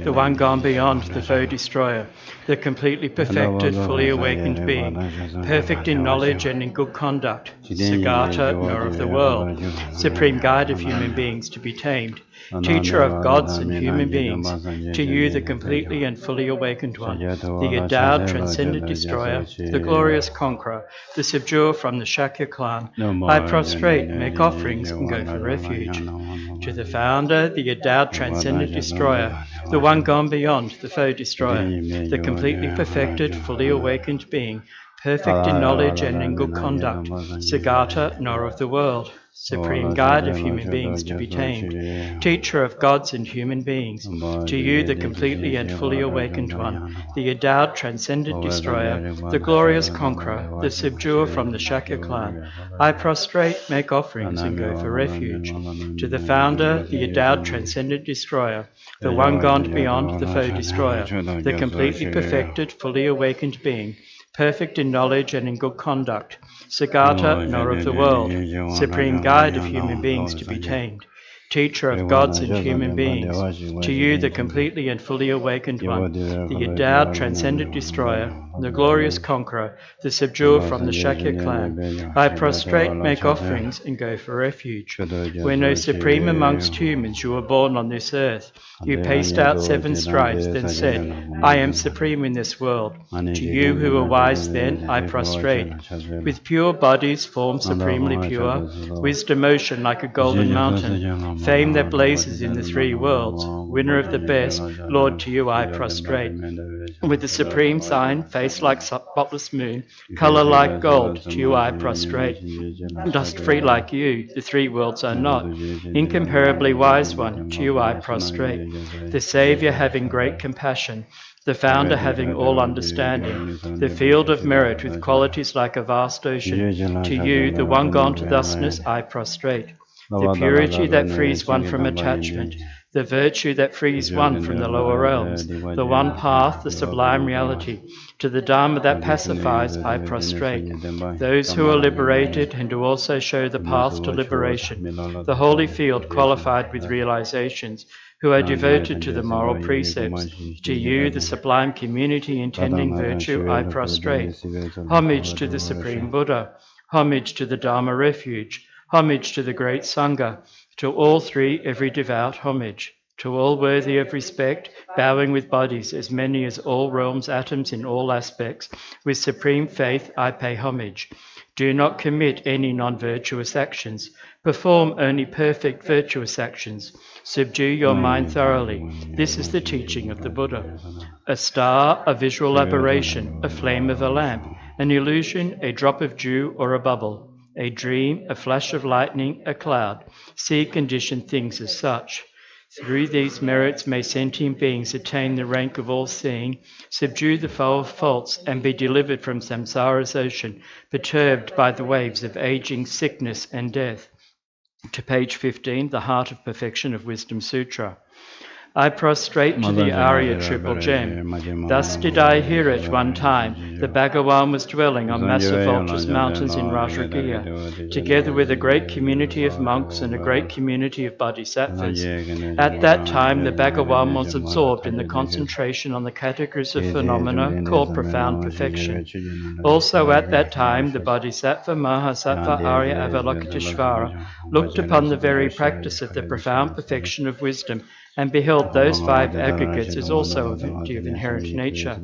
the one gone beyond the foe destroyer, the completely perfected, fully awakened being, perfect in knowledge and in good conduct, Sagata, nor of the world, supreme guide of human beings to be tamed, teacher of gods and human beings, to you the completely and fully awakened one, the endowed transcendent destroyer, the glorious conqueror, the subduer from the Shakya clan, I prostrate, make offerings, and go for refuge. To the founder, the endowed transcendent destroyer, the one gone beyond the foe destroyer, the completely perfected, fully awakened being, perfect in knowledge and in good conduct, Sagata, nor of the world, supreme guide of human beings to be tamed, teacher of gods and human beings, to you the completely and fully awakened one, the endowed transcendent destroyer, the glorious conqueror, the subduer from the Shakya clan, I prostrate, make offerings, and go for refuge. To the founder, the endowed transcendent destroyer, the one gone beyond the foe destroyer, the completely perfected, fully awakened being, perfect in knowledge and in good conduct, Sagata, nor of the world, supreme guide of human beings to be tamed, teacher of gods and human beings, to you the completely and fully awakened one, the endowed transcendent destroyer, the glorious conqueror, the subduer from the Shakya clan, I prostrate, make offerings, and go for refuge. When no supreme amongst humans you were born on this earth, you paced out 7 strides, then said, I am supreme in this world. To you who were wise then, I prostrate. With pure bodies, form supremely pure, wisdom ocean like a golden mountain, fame that blazes in the 3 worlds, winner of the best, Lord, to you I prostrate. With the supreme sign, face like spotless moon, colour like gold, to you I prostrate. Dust free like you, the 3 worlds are not, incomparably wise one, to you I prostrate. The Saviour having great compassion, the founder having all understanding, the field of merit with qualities like a vast ocean, to you, the one gone to thusness, I prostrate. The purity that frees one from attachment, the virtue that frees one from the lower realms, the one path, the sublime reality, to the Dharma that pacifies, I prostrate. Those who are liberated and who also show the path to liberation, the holy field qualified with realizations, who are devoted to the moral precepts, to you, the sublime community intending virtue, I prostrate. Homage to the Supreme Buddha, homage to the Dharma refuge, homage to the great Sangha, to all 3 every devout homage, to all worthy of respect, bowing with bodies as many as all realms atoms in all aspects, with supreme faith I pay homage. Do not commit any non-virtuous actions, perform only perfect virtuous actions, subdue your mind thoroughly. This is the teaching of the Buddha. A star, a visual aberration, a flame of a lamp, an illusion, a drop of dew or a bubble, a dream, a flash of lightning, a cloud. See conditioned things as such. Through these merits may sentient beings attain the rank of all-seeing, subdue the foe of faults, and be delivered from samsara's ocean, perturbed by the waves of aging, sickness, and death. To page 15, the Heart of Perfection of Wisdom Sutra. I prostrate to the Arya Triple Gem. Thus did I hear it one time. The Bhagavan was dwelling on massive vultures mountains in Rajagaha, together with a great community of monks and a great community of bodhisattvas. At that time, the Bhagavan was absorbed in the concentration on the categories of phenomena called profound perfection. Also at that time, the Bodhisattva Mahasattva Arya Avalokiteshvara looked upon the very practice of the profound perfection of wisdom and beheld those 5 aggregates as also of inherent nature.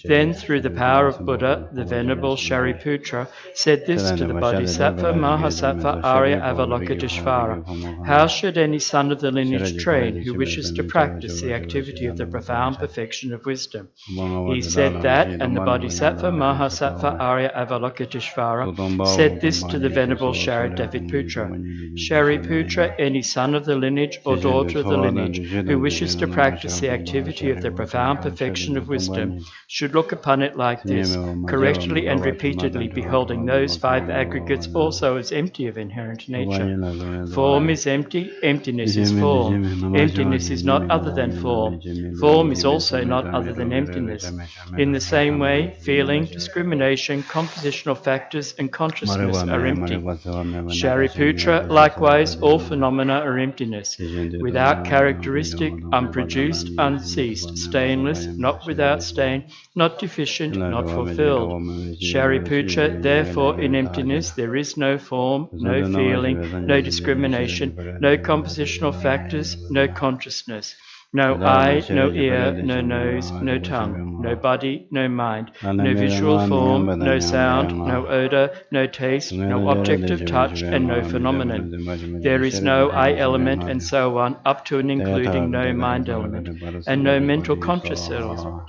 Then, through the power of Buddha, the Venerable Shariputra said this to the Bodhisattva Mahasattva Arya Avalokiteshvara: how should any son of the lineage train who wishes to practice the activity of the profound perfection of wisdom? He said that, and the Bodhisattva Mahasattva Arya Avalokiteshvara said this to the Venerable Shariputra: Shariputra, any son of the lineage or daughter of the lineage who wishes to practice the activity of the profound perfection of wisdom should look upon it like this. emptiness, correctly and repeatedly beholding those 5 aggregates also as empty of inherent nature. Form is empty, emptiness is form. Emptiness is not other than form. Form is also not other than emptiness. In the same way, feeling, discrimination, compositional factors, and consciousness are empty. Shariputra, likewise, all phenomena are emptiness, without characteristic, unproduced, unceased, stainless, not without stain, not deficient, not fulfilled. Shariputra, therefore, in emptiness there is no form, no feeling, no discrimination, no compositional factors, no consciousness. No eye, no ear, no nose, no tongue, no body, no mind, no visual form, no sound, no odor, no taste, no object of touch, and no phenomenon. There is no eye element, and so on, up to and including no mind element, and no mental conscious element.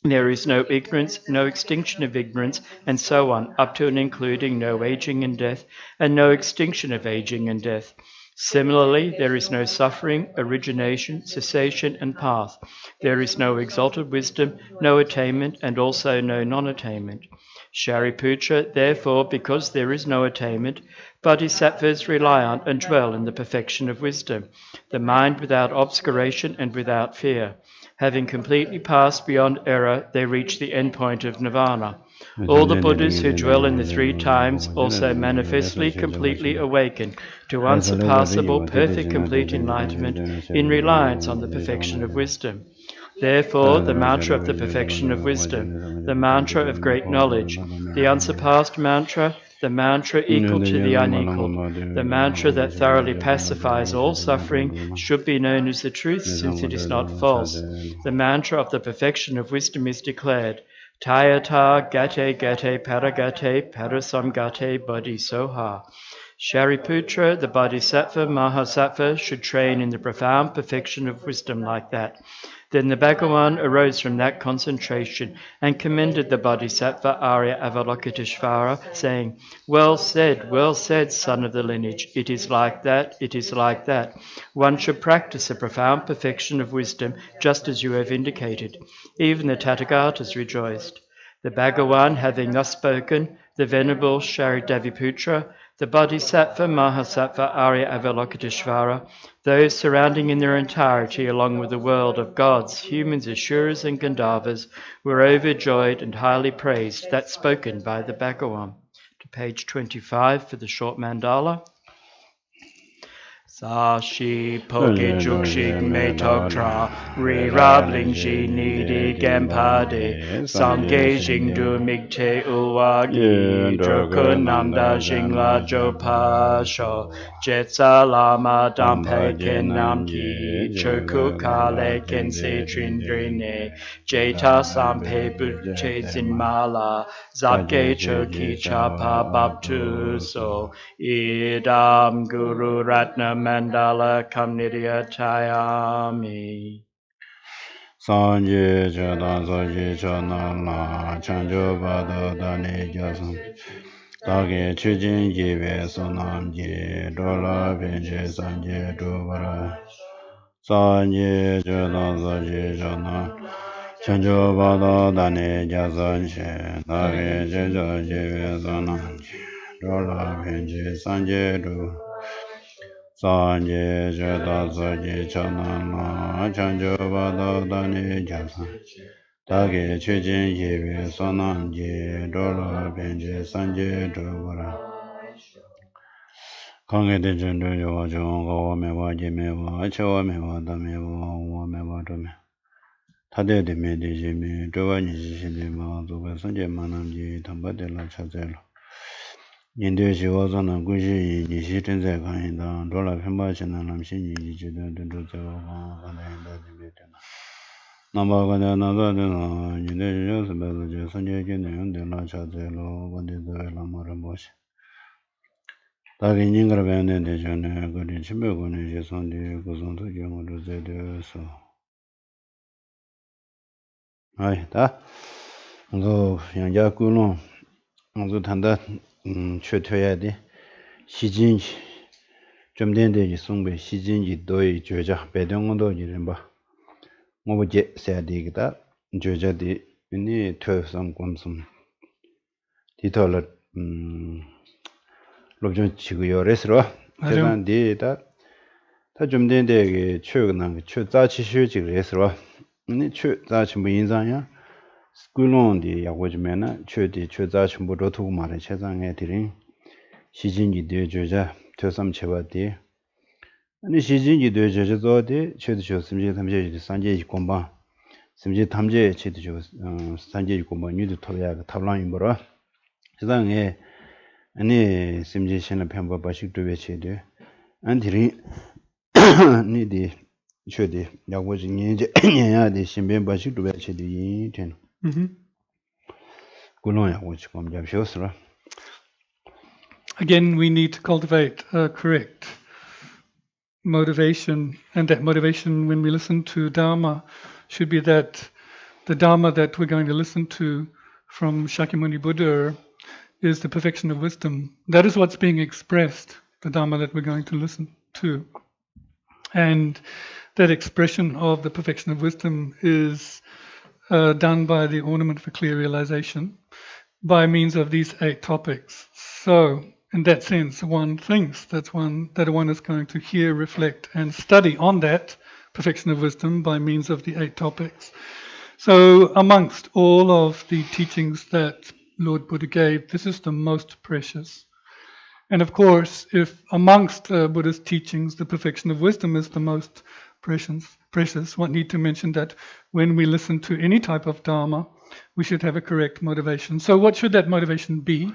There is no ignorance, no extinction of ignorance, and so on, up to and including no aging and death, and no extinction of aging and death. Similarly, there is no suffering, origination, cessation, and path. There is no exalted wisdom, no attainment, and also no non-attainment. Shariputra, therefore, because there is no attainment, bodhisattvas rely on and dwell in the perfection of wisdom, the mind without obscuration and without fear. Having completely passed beyond error, they reach the endpoint of nirvana. All the Buddhas who dwell in the 3 times also manifestly completely awaken to unsurpassable, perfect, complete enlightenment in reliance on the perfection of wisdom. Therefore, the mantra of the perfection of wisdom, the mantra of great knowledge, the unsurpassed mantra, the mantra equal to the unequaled, the mantra that thoroughly pacifies all suffering, should be known as the truth, since it is not false. The mantra of the perfection of wisdom is declared, Tayata gate gate paragate parasamgate bodhisoha. Shariputra, the bodhisattva mahasattva, should train in the profound perfection of wisdom like that. Then the Bhagavan arose from that concentration and commended the bodhisattva Arya Avalokiteshvara, saying, well said, son of the lineage. It is like that, it is like that. One should practice a profound perfection of wisdom, just as you have indicated. Even the Tathagatas rejoiced. The Bhagavan, having thus spoken, the Venerable Sharidaviputra, the Bodhisattva Mahasattva Arya Avalokiteshvara, those surrounding in their entirety along with the world of gods, humans, asuras and Gandharvas, were overjoyed and highly praised, that spoken by the Bhagavan. To page 25 for the short mandala. Sashi poki jukshik me toktra, re rabling ji nidi gempade, sangye jing du migte uwagi, jokunamda jingla jopasho, jetsa lama dampe kenamki, choku kale kense trindrine, jeta sampe buche zinmala, zapke choki chapa baptu so, idam guru ratna mandala kamnidya tayami. Sanje chada soji chana la chanjo bado dani jasam. Tage chujin jive sonam ji dola pinche sanje dubara. Sanje chada soji chana chanjo bado dani jasam she. Tage chujin jive sonam ji dola pinche sanje dubara. Sanje chada soji chana la chanjo bado dani jasam. Tage chujin jive sonam ji dola pinche sanje dubara. Kange de chundu yuwa chung gawa mewa ji mewa chewa mewa da mewa uwa mewa dhume. Tade de me de ji me dhuwa nishi shi de ma zuwa sanje manam ji tamba de la cha zelo. Yinde shi waza na gushi yi nishi tenze kan yin da dola pimba chi na nam shi yi ji de dundu zewa kan kanda yin da ji me de na. Namba kanda na za de na yinde shi yo se bezo ji sanje ji ne yung de la cha zelo wande zewa la ma rambo shi. Taki nyingar bende de chone kodi chimbe kone je sondi kusong tu je ngoto zede so. Hai, ta. Nzo yangja kulong, nzo tanda chwe tuya de shijinji, chomdende ji songbe shijinji doi joja, bede ngondo ji rinba. Ngobo je saya de kita, joja de ini tuya sam kumsum. 디토라 롭좀 치고요 레스로 제단 디다 다좀 된데 최근한 최 자치슈지 레스로 아니 최 자치 뭐 인상이야 스쿨론디 야고지면은 최디 최자치 뭐 로투고 말에 세상에 드린 시진기 되죠자 저삼 제바디 아니 시진기 되죠저도 최디 좋습니다 삼제 산제 공방 심지 탐제 최디 좋 산제 공방 뉴드 토야 탑라인 보러 세상에 아니 심지 신의 편법 바식 두배 체드 안디리 니디 최디 야고지 니제 냐야디 신변 바식 두배 체드 이ten 굴론 야고지 kom 잡쇼스라. Again, we need to cultivate a correct motivation, and that motivation when we listen to Dharma should be that the Dharma that we're going to listen to from Shakyamuni Buddha is the perfection of wisdom. That is what's being expressed, the Dharma that we're going to listen to. And that expression of the perfection of wisdom is done by the Ornament for Clear Realization by means of these 8 topics. So, in that sense, one thinks that one is going to hear, reflect, and study on that perfection of wisdom by means of the 8 topics. So, amongst all of the teachings that Lord Buddha gave, this is the most precious. And of course, if amongst Buddha's teachings, the perfection of wisdom is the most precious, one need to mention that when we listen to any type of Dharma, we should have a correct motivation. So what should that motivation be?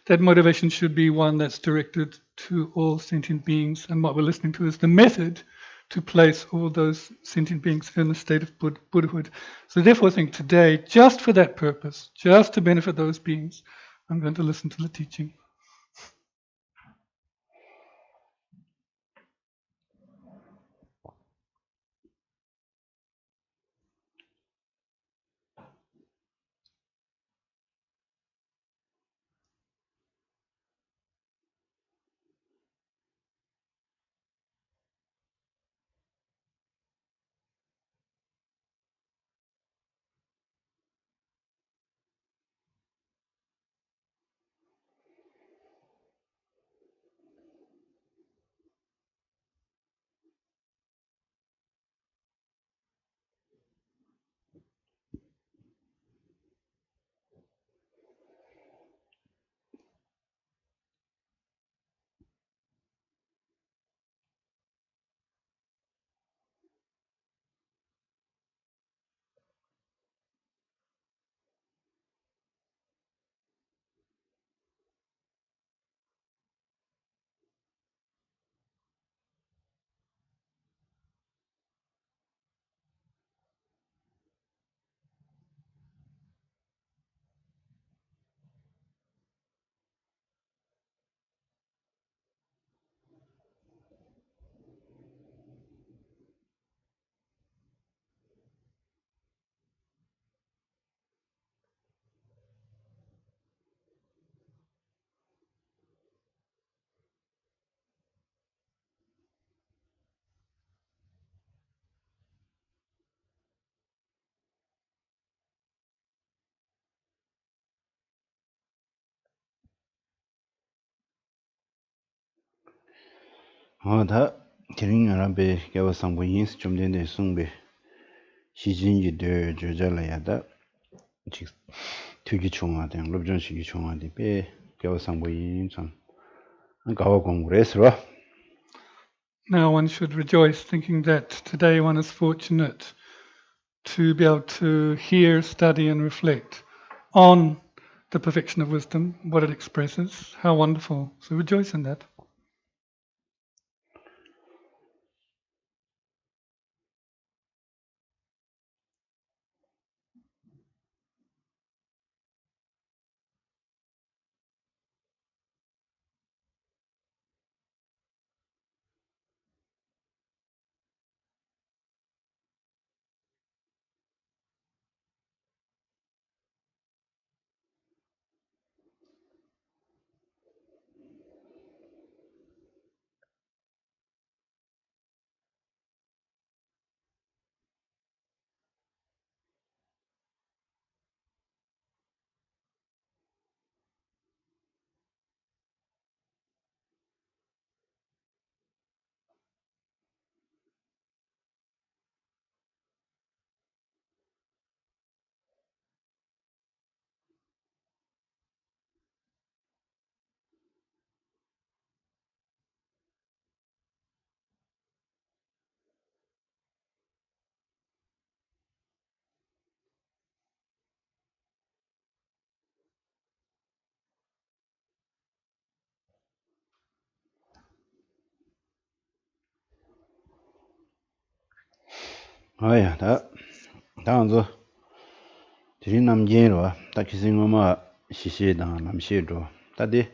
That motivation should be one that's directed to all sentient beings, and what we're listening to is the method to place all those sentient beings in a state of Buddhahood. So therefore I think today, just for that purpose, just to benefit those beings, I'm going to listen to the teaching. 다 드링아라베 개와 상부 인스 좀 된데 숭베 시진지 되 저절라야다 즉 되게 중요하다 롭전식이 중요한데 베 개와 상부 인참 가와 공부레스로. Now one should rejoice thinking that today one is fortunate to be able to hear, study and reflect on the perfection of wisdom, what it expresses. How wonderful. So rejoice in that. 아야 다 다운서 지린 남제로 다 기승어마 시시다 남시로 다디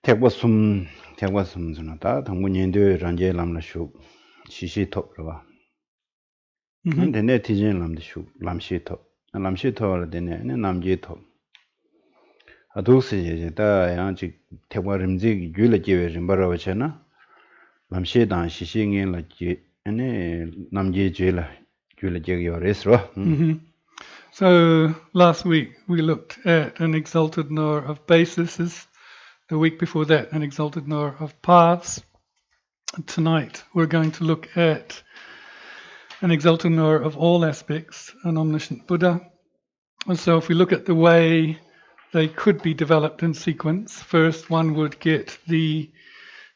택버숨 택버숨스나 다 당문인도 란제 남라슈 시시톱로 근데 내 티진 남드슈 남시톱 남시톱을 되네 남제톱 아도스제 다 양지 택버림지 귤레제 림바라워잖아 남시다 시시응엘라지 아니 남제제라 귤레제 요레스로 So last week we looked at an exalted knower of bases. The week before that, an exalted knower of paths. Tonight we're going to look at an exalted knower of all aspects, an omniscient Buddha. And so if we look at the way they could be developed in sequence, first one would get the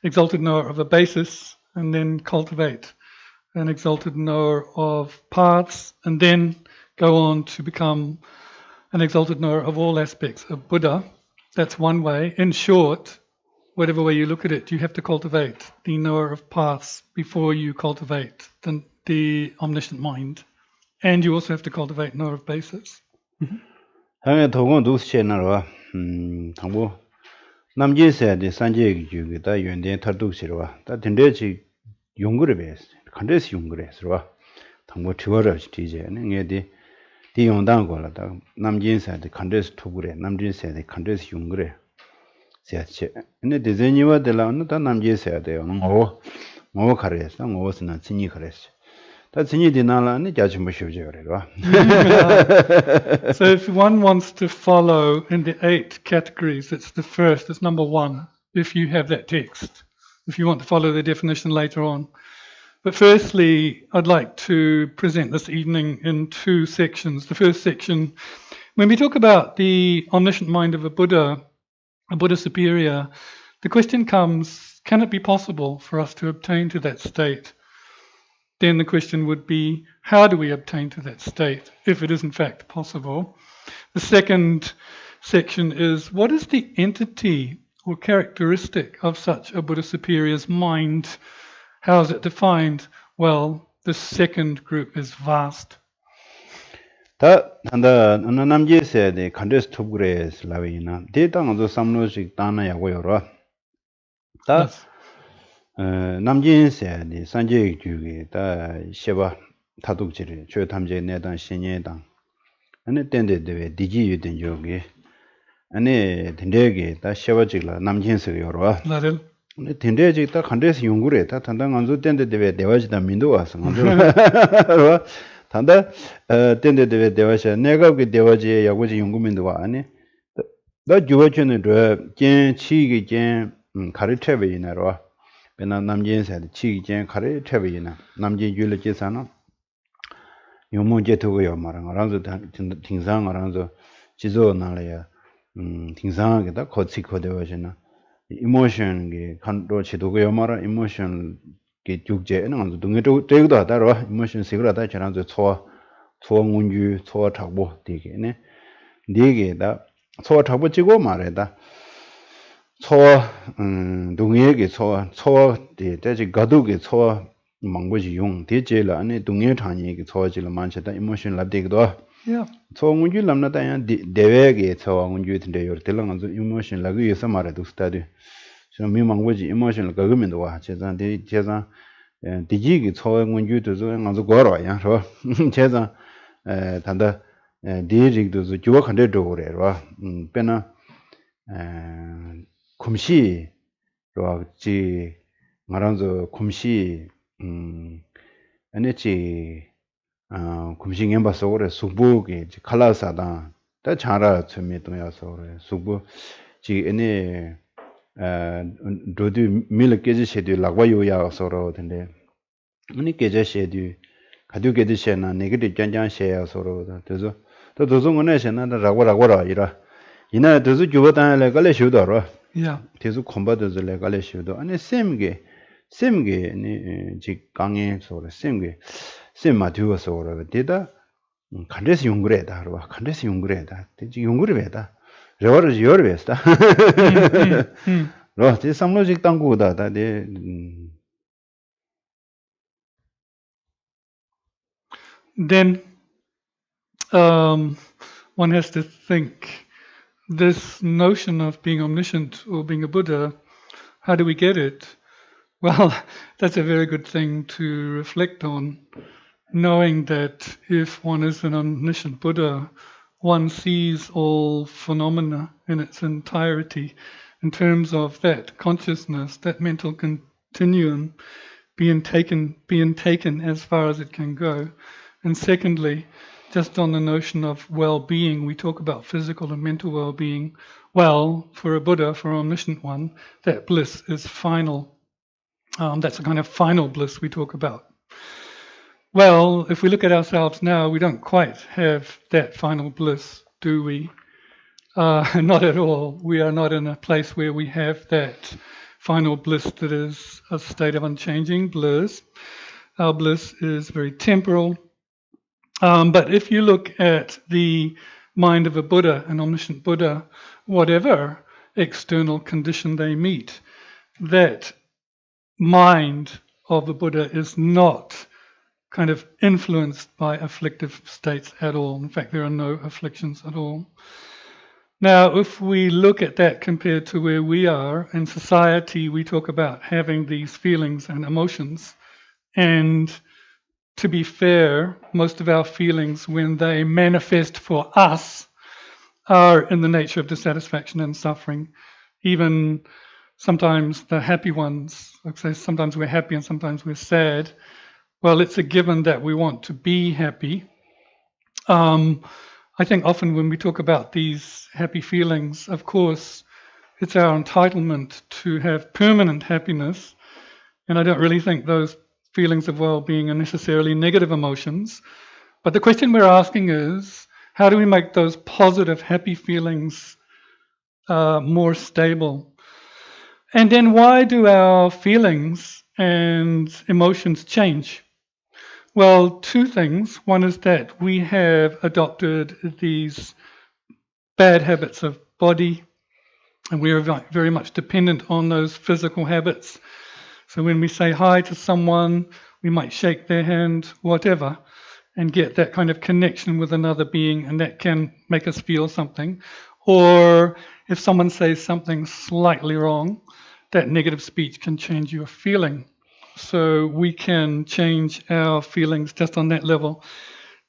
exalted knower of a basis and then cultivate an exalted knower of paths and then go on to become an exalted knower of all aspects of Buddha. That's one way. In short, whatever way you look at it, you have to cultivate the knower of paths before you cultivate the omniscient mind. And you also have to cultivate knower of basis. 하면 도건 두스체나로 당부 남제세의 산제기 주기다 연대 탈독시로와 다 된대지 용거를 배스 간데스 용거래스로와 당부 티워를 지제는 얘디 디용당 거라다 남진세의 간데스 투구래 남진세의 간데스 용거래 세체 근데 디자인이와 될라는 다 남제세야 돼요 뭐 가래서 뭐스나 진이 가래서 다 진이 디나라는 자주 쉬우죠 그래요. So if one wants to follow in the 8 categories, it's the first, it's number 1, if you have that text, if you want to follow the definition later on. But firstly, I'd like to present this evening in 2 sections. The first section, when we talk about the omniscient mind of a Buddha superior, the question comes, can it be possible for us to obtain to that state? Then the question would be, how do we obtain to that state, if it is in fact possible? The second section is, what is the entity or characteristic of such a Buddha superior's mind? How is it defined? Well, the second group is vast. 다 한다 남제세의 간데스 투브레스 라위나 데이터도 삼로식 다나야고요라 다 남진세의 산제 주기 다 셰바 타독지를 저 탐제 내단 신예당 아니 땐데데 디지 유된 jogi 아니 덴데게 다 셰바직라 남진세가 요라 나를 근데 덴데지 다 간데스 용구래 다 단당 안조 땐데데 대화지다 민도 와서 단다 땐데데 대화시 내가 그 대화지에 야고지 연구민도 와 아니 나 주어주는 저 치기 전 가르쳐베이나로 베나 남진세 치기 전 가르쳐베이나 남진 줄을 요모제 두고요 말은 알아서 등상 알아서 지조 나래야 등상하게다 거치거되어지나 이모션 게 간도 지도고요 말아 이모션 게 죽제는 아주 동에도 되기도 하다로 이모션 시그라다 저런저 초원주 초착보 되게네 네게다 초착보 찍고 말해다 동해게 초대 대지 가두게 초 망고지 용 대제라 안에 동해 장이게 초지를 만체다 이모션 랍되기도 초원주 남나다야 대외게 초원주인데 요르텔랑 아주 이모션 라고 해서 말해도 스타디 저 미망고지 이모션 가금인도 와 제자한테 제자 디지기 초원주도 아주 거러야 저 제자 단다 디직도 주어 컨데도 그래요 빼나 곰시 로지 말한서 곰시 아니지 곰시 엠바서 그래 수부게 칼라사다 다 잘아 처미도야서 그래 수부 지 에네 도디 밀케지 셰디 라과요야서로 된데 아니 계제 셰디 가두게디 셰나 네게디 짠짠 셰야서로 그래서 또 도송원에 셰나 라과라과라 이라 이나 도수 주보다래 갈래 쉬도록 계속 콤바도들래 갈래 쉬도 아니 셈게 니 직강에 소리 셈게 셈마디오서 그래 되다 간데스 용그래다 그러 간데스 용그래다 되지 용그래다 저를 여르베스다 로 제삼로직 당구다 데 then one has to think this notion of being omniscient or being a Buddha, how do we get it? Well, that's a very good thing to reflect on, knowing that if one is an omniscient Buddha, one sees all phenomena in its entirety in terms of that consciousness, that mental continuum being taken as far as it can go. And secondly, just on the notion of well-being, we talk about physical and mental well-being. Well, for a Buddha, for an omniscient one, that bliss is final. That's the kind of final bliss we talk about. Well, if we look at ourselves now, we don't quite have that final bliss, do we? Not at all. We are not in a place where we have that final bliss that is a state of unchanging bliss. Our bliss is very temporal. But if you look at the mind of a Buddha, an omniscient Buddha, whatever external condition they meet, that mind of a Buddha is not kind of influenced by afflictive states at all. In fact, there are no afflictions at all. Now, if we look at that compared to where we are in society, we talk about having these feelings and emotions. And to be fair, most of our feelings, when they manifest for us, are in the nature of dissatisfaction and suffering. Even sometimes the happy ones, like say sometimes we're happy and sometimes we're sad. Well, it's a given that we want to be happy. I think often when we talk about these happy feelings, of course, it's our entitlement to have permanent happiness. And I don't really think those feelings of well-being are necessarily negative emotions. But the question we're asking is, how do we make those positive, happy feelings more stable? And then why do our feelings and emotions change? Well, two things. One is that we have adopted these bad habits of body, and we are very much dependent on those physical habits. So when we say hi to someone, we might shake their hand, whatever, and get that kind of connection with another being, and that can make us feel something. Or if someone says something slightly wrong, that negative speech can change your feeling. So we can change our feelings just on that level.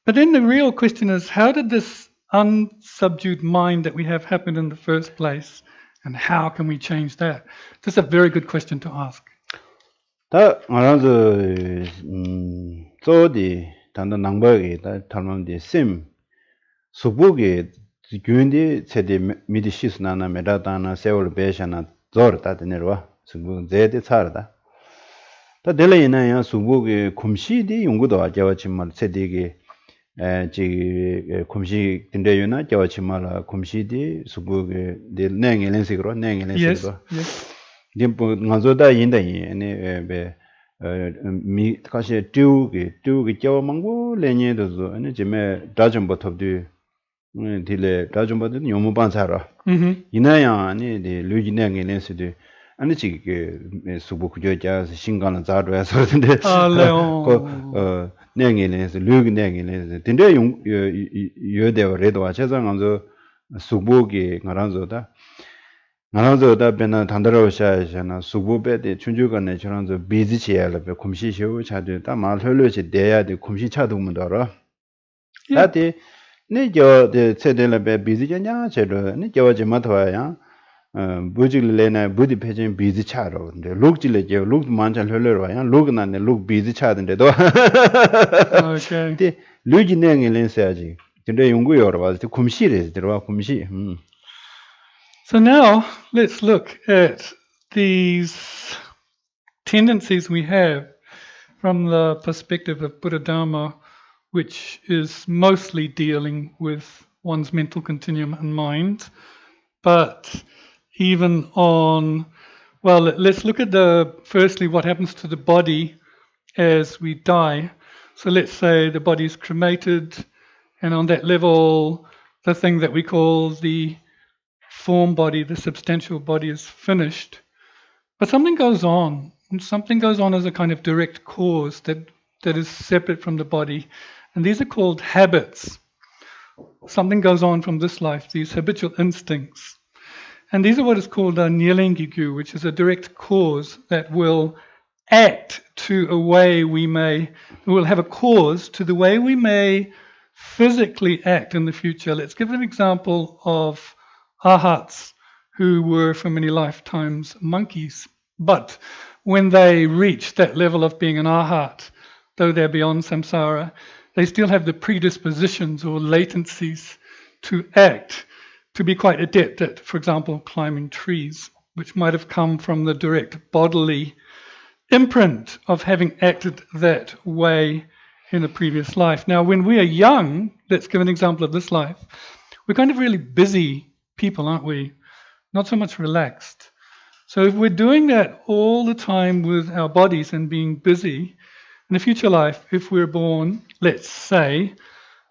But then the real question is, how did this unsubdued mind that we have happen in the first place? And how can we change that? That's a very good question to ask. 다 알아서 저디 단단 낭바게 다 탈만디 심 수부게 gyundi 세대 미디시스나나 메다다나 세월 베샤나 저르다 되네로와 수부 제데 차르다 다 델레이나야 수부게 kum시디 연구도 아자와치말 세대게 지 kum시 된대요나 자와치말 kum시디 수부게 델 냉엘렌식으로 냉엘렌식으로 dimpo ngazoda yindayi ane be mi kashi tuge jawa mangbo lenye dozo ane jime dajumba topdu dile dajumba de nyomu bansara inaya ane de luji nenge lensidu ane chige subu kujo ja shingana zaro ya sorende ko nenge lensi lugi nenge lensi dinde yodewa redwa cheza nganzo subugi ngaranzoda 나라도다 베나 단다로샤잖아 수부베데 춘주간에 저런저 비지치야를 곰시시오 차도 다 말흘려지 돼야 돼 곰시 차도면 알아 나한테 네저 세델레베 비지냐 제로 네 저지 마토야 부지레나 부디 패진 비지차로 근데 룩질레 저 룩 만찬 흘려로야 룩나네 룩 비지차던데도 오케이 근데 룩이네게 렌스야지 근데 연구여러 봐서 곰시레 들어와 곰시 So now let's look at these tendencies we have from the perspective of Buddha Dharma, which is mostly dealing with one's mental continuum and mind. But even on, well, let's look at firstly what happens to the body as we die. So let's say the body is cremated, and on that level, the thing that we call the form body, the substantial body, is finished. But something goes on. And something goes on as a kind of direct cause that is separate from the body. And these are called habits. Something goes on from this life, these habitual instincts. And these are what is called a Nyelengigu, which is a direct cause that will act to a way will have a cause to the way we may physically act in the future. Let's give an example of arhats who were for many lifetimes monkeys. But when they reach that level of being an arhat, though they're beyond samsara, they still have the predispositions or latencies to act, to be quite adept at, for example, climbing trees, which might have come from the direct bodily imprint of having acted that way in a previous life. Now, when we are young, let's give an example of this life, we're kind of really busy people, aren't we? Not so much relaxed. So if we're doing that all the time with our bodies and being busy, in a future life, if we're born, let's say,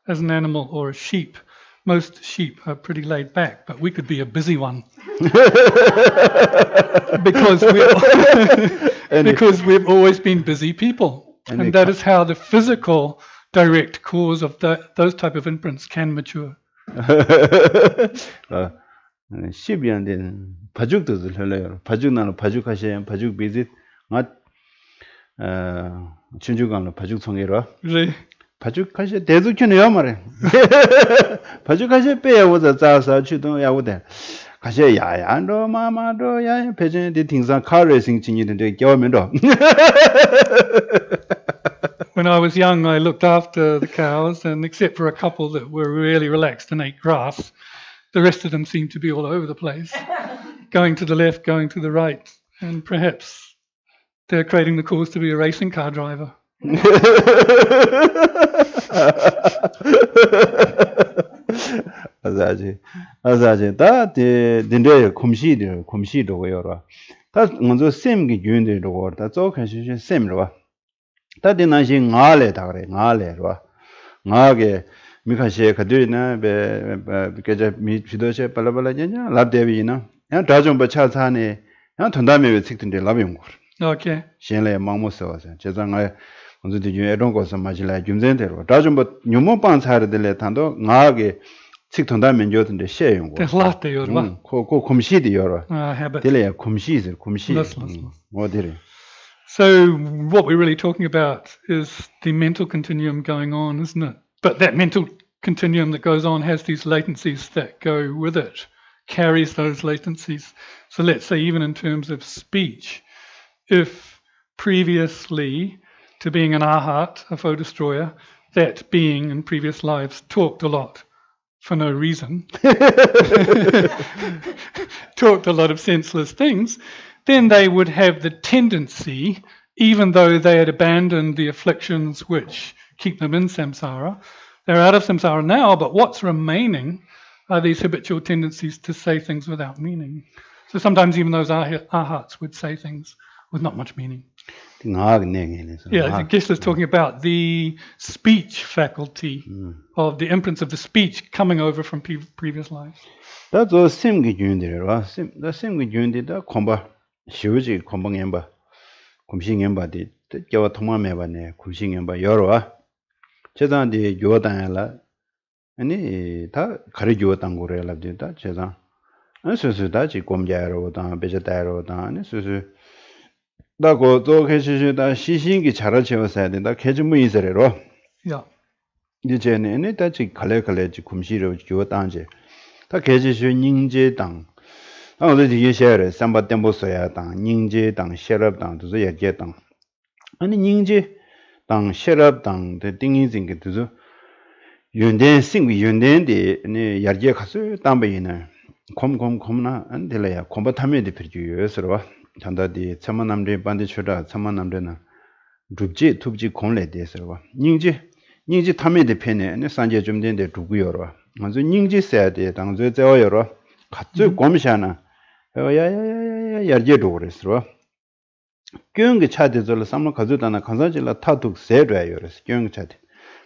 as an animal or a sheep, most sheep are pretty laid back, but we could be a busy one. because we've always been busy people. And that is how the physical direct cause of those type of imprints can mature. 시비한테는 바죽도 흘러요. 바죽 나는 바죽 하셔야 바죽 비짓 춘주강로 바죽 송해로. 네. 바죽 하셔 대두켜내요 말해. 바죽 하셔 빼야보다 자서 주동 야보다. 가셔 야야로 마마로 야 배전에 등산 카레싱 진이던데 겨면도. When I was young, I looked after the cows, and except for a couple that were really relaxed and ate grass, the rest of them seemed to be all over the place, going to the left, going to the right, and perhaps they're creating the cause to be a racing car driver. 아자지 다 딘데 곰시도고요. 다 먼저 샘기 유인되고 다 쪼카시 샘로 다 되나시 나래다 그래 나래로 나게 미카시에 가들이나 베게자 미 지도체 발발라냐 랍데비나 야 다좀 버차사네 야 돈다메 책든데 랍용 거 오케이 신뢰 망모서서 제장아 먼저 뒤에 이런 것서 마실라 김전대로 다좀 버 뉴모방 사르들레 탄도 나게 책 돈다면 요던데 셰용 거 라떼요 고 곰시디요 habit 딜레 곰시 어디래 So what we're really talking about is the mental continuum going on, isn't it? But that mental continuum that goes on has these latencies that go with it, carries those latencies. So let's say even in terms of speech, if previously to being an arhat, a foe destroyer, that being in previous lives talked a lot for no reason, talked a lot of senseless things, then they would have the tendency, even though they had abandoned the afflictions which keep them in samsara, they're out of samsara now, but what's remaining are these habitual tendencies to say things without meaning. So sometimes even those arhats would say things with not much meaning. Yeah, Geshe is talking about the speech faculty of the imprints of the speech coming over from previous lives. That's all same gyundirewa. The same gyundida komba shiuji kombang yamba. Kumsing yamba di gyawa thoma meba ne kumsing yamba yorwa. Chedan di yodan la ani ta khari yodan gore la di ta chedan. An susu da ji komjaro da bejetaro da ani susu da go zo keshi da 시신기 잘을 채워서야 된다. 개주무 이스레로. 야. 이제 네 다지 갈래지 kum시로 요단제. 다 개지슈 닝제당. 어디 뒤에 셔를 삼바 템보서야 당 닝제당 셔럽당 도저 예제당. 아니 닝제당 셔럽당 데 띵인징게 도저 윤된 생위 윤된데 네 야제 가서 담배이나 콤나 안들래야 콤바타메데 필주여서로 잔다디 참만남데 반디초다 참만남데나 룹지 툭지 공래 돼서로 닝지 타메데 페네 네 산제 좀 된데 두고요로 먼저 닝지 써야 돼 당저 저요로 같이 곰샤나 야야야야 야제도 그랬어 경게 차대절 삼로 가져다나 간사질라 타둑 세려요 그래서 경게 차대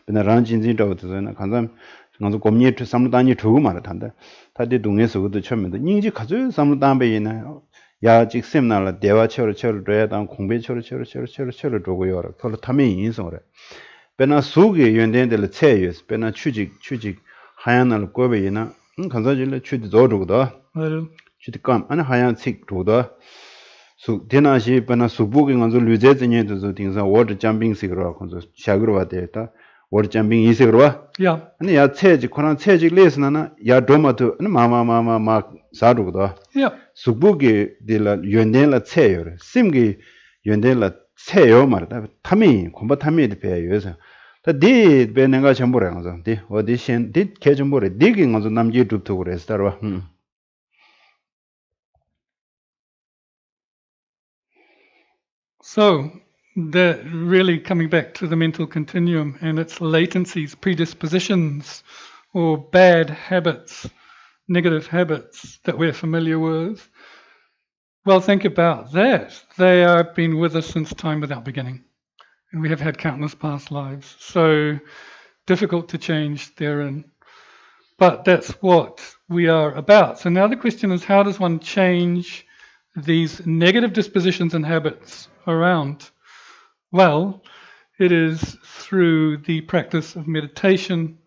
근데 란진진도 되잖아 간사 간사 곰니트 삼로단이 두고 말한다 다들 동에서도 처음에 닝지 가져 삼로단배이나 야 직sem나라 대화 처를 줘야 당 공배 처를 두고요 그걸 타메 인성을 배나 속에 연대들 체유스 배나 추직 하얀을 꼬베이나 간사질래 추디 도르고다 추디감 아니 하얀 책 도다 수 대나시 배나 수북이 간저 류제진에도 딩사 워드 점핑 시그로 간저 샤그로 와데다 워드 점핑 이시그로 와 야 아니 야 체지 코란 체지 레스나나 야 도마도 아니 마마마마 사르고다 야 수북이 딜라 연대라 체요 심기 연대라 체요 말다 탐이 공부 탐이 배요서 디 베네가 전부래 가서 디 오디션 디 개전부래 디긴 가서 남지 줍도 그랬더라. So that really coming back to the mental continuum and its latencies, predispositions, or bad habits, negative habits that we're familiar with. Well, think about that. They have been with us since time without beginning. And we have had countless past lives. So difficult to change therein. But that's what we are about. So now the question is, how does one change these negative dispositions and habits around? Well, it is through the practice of meditation,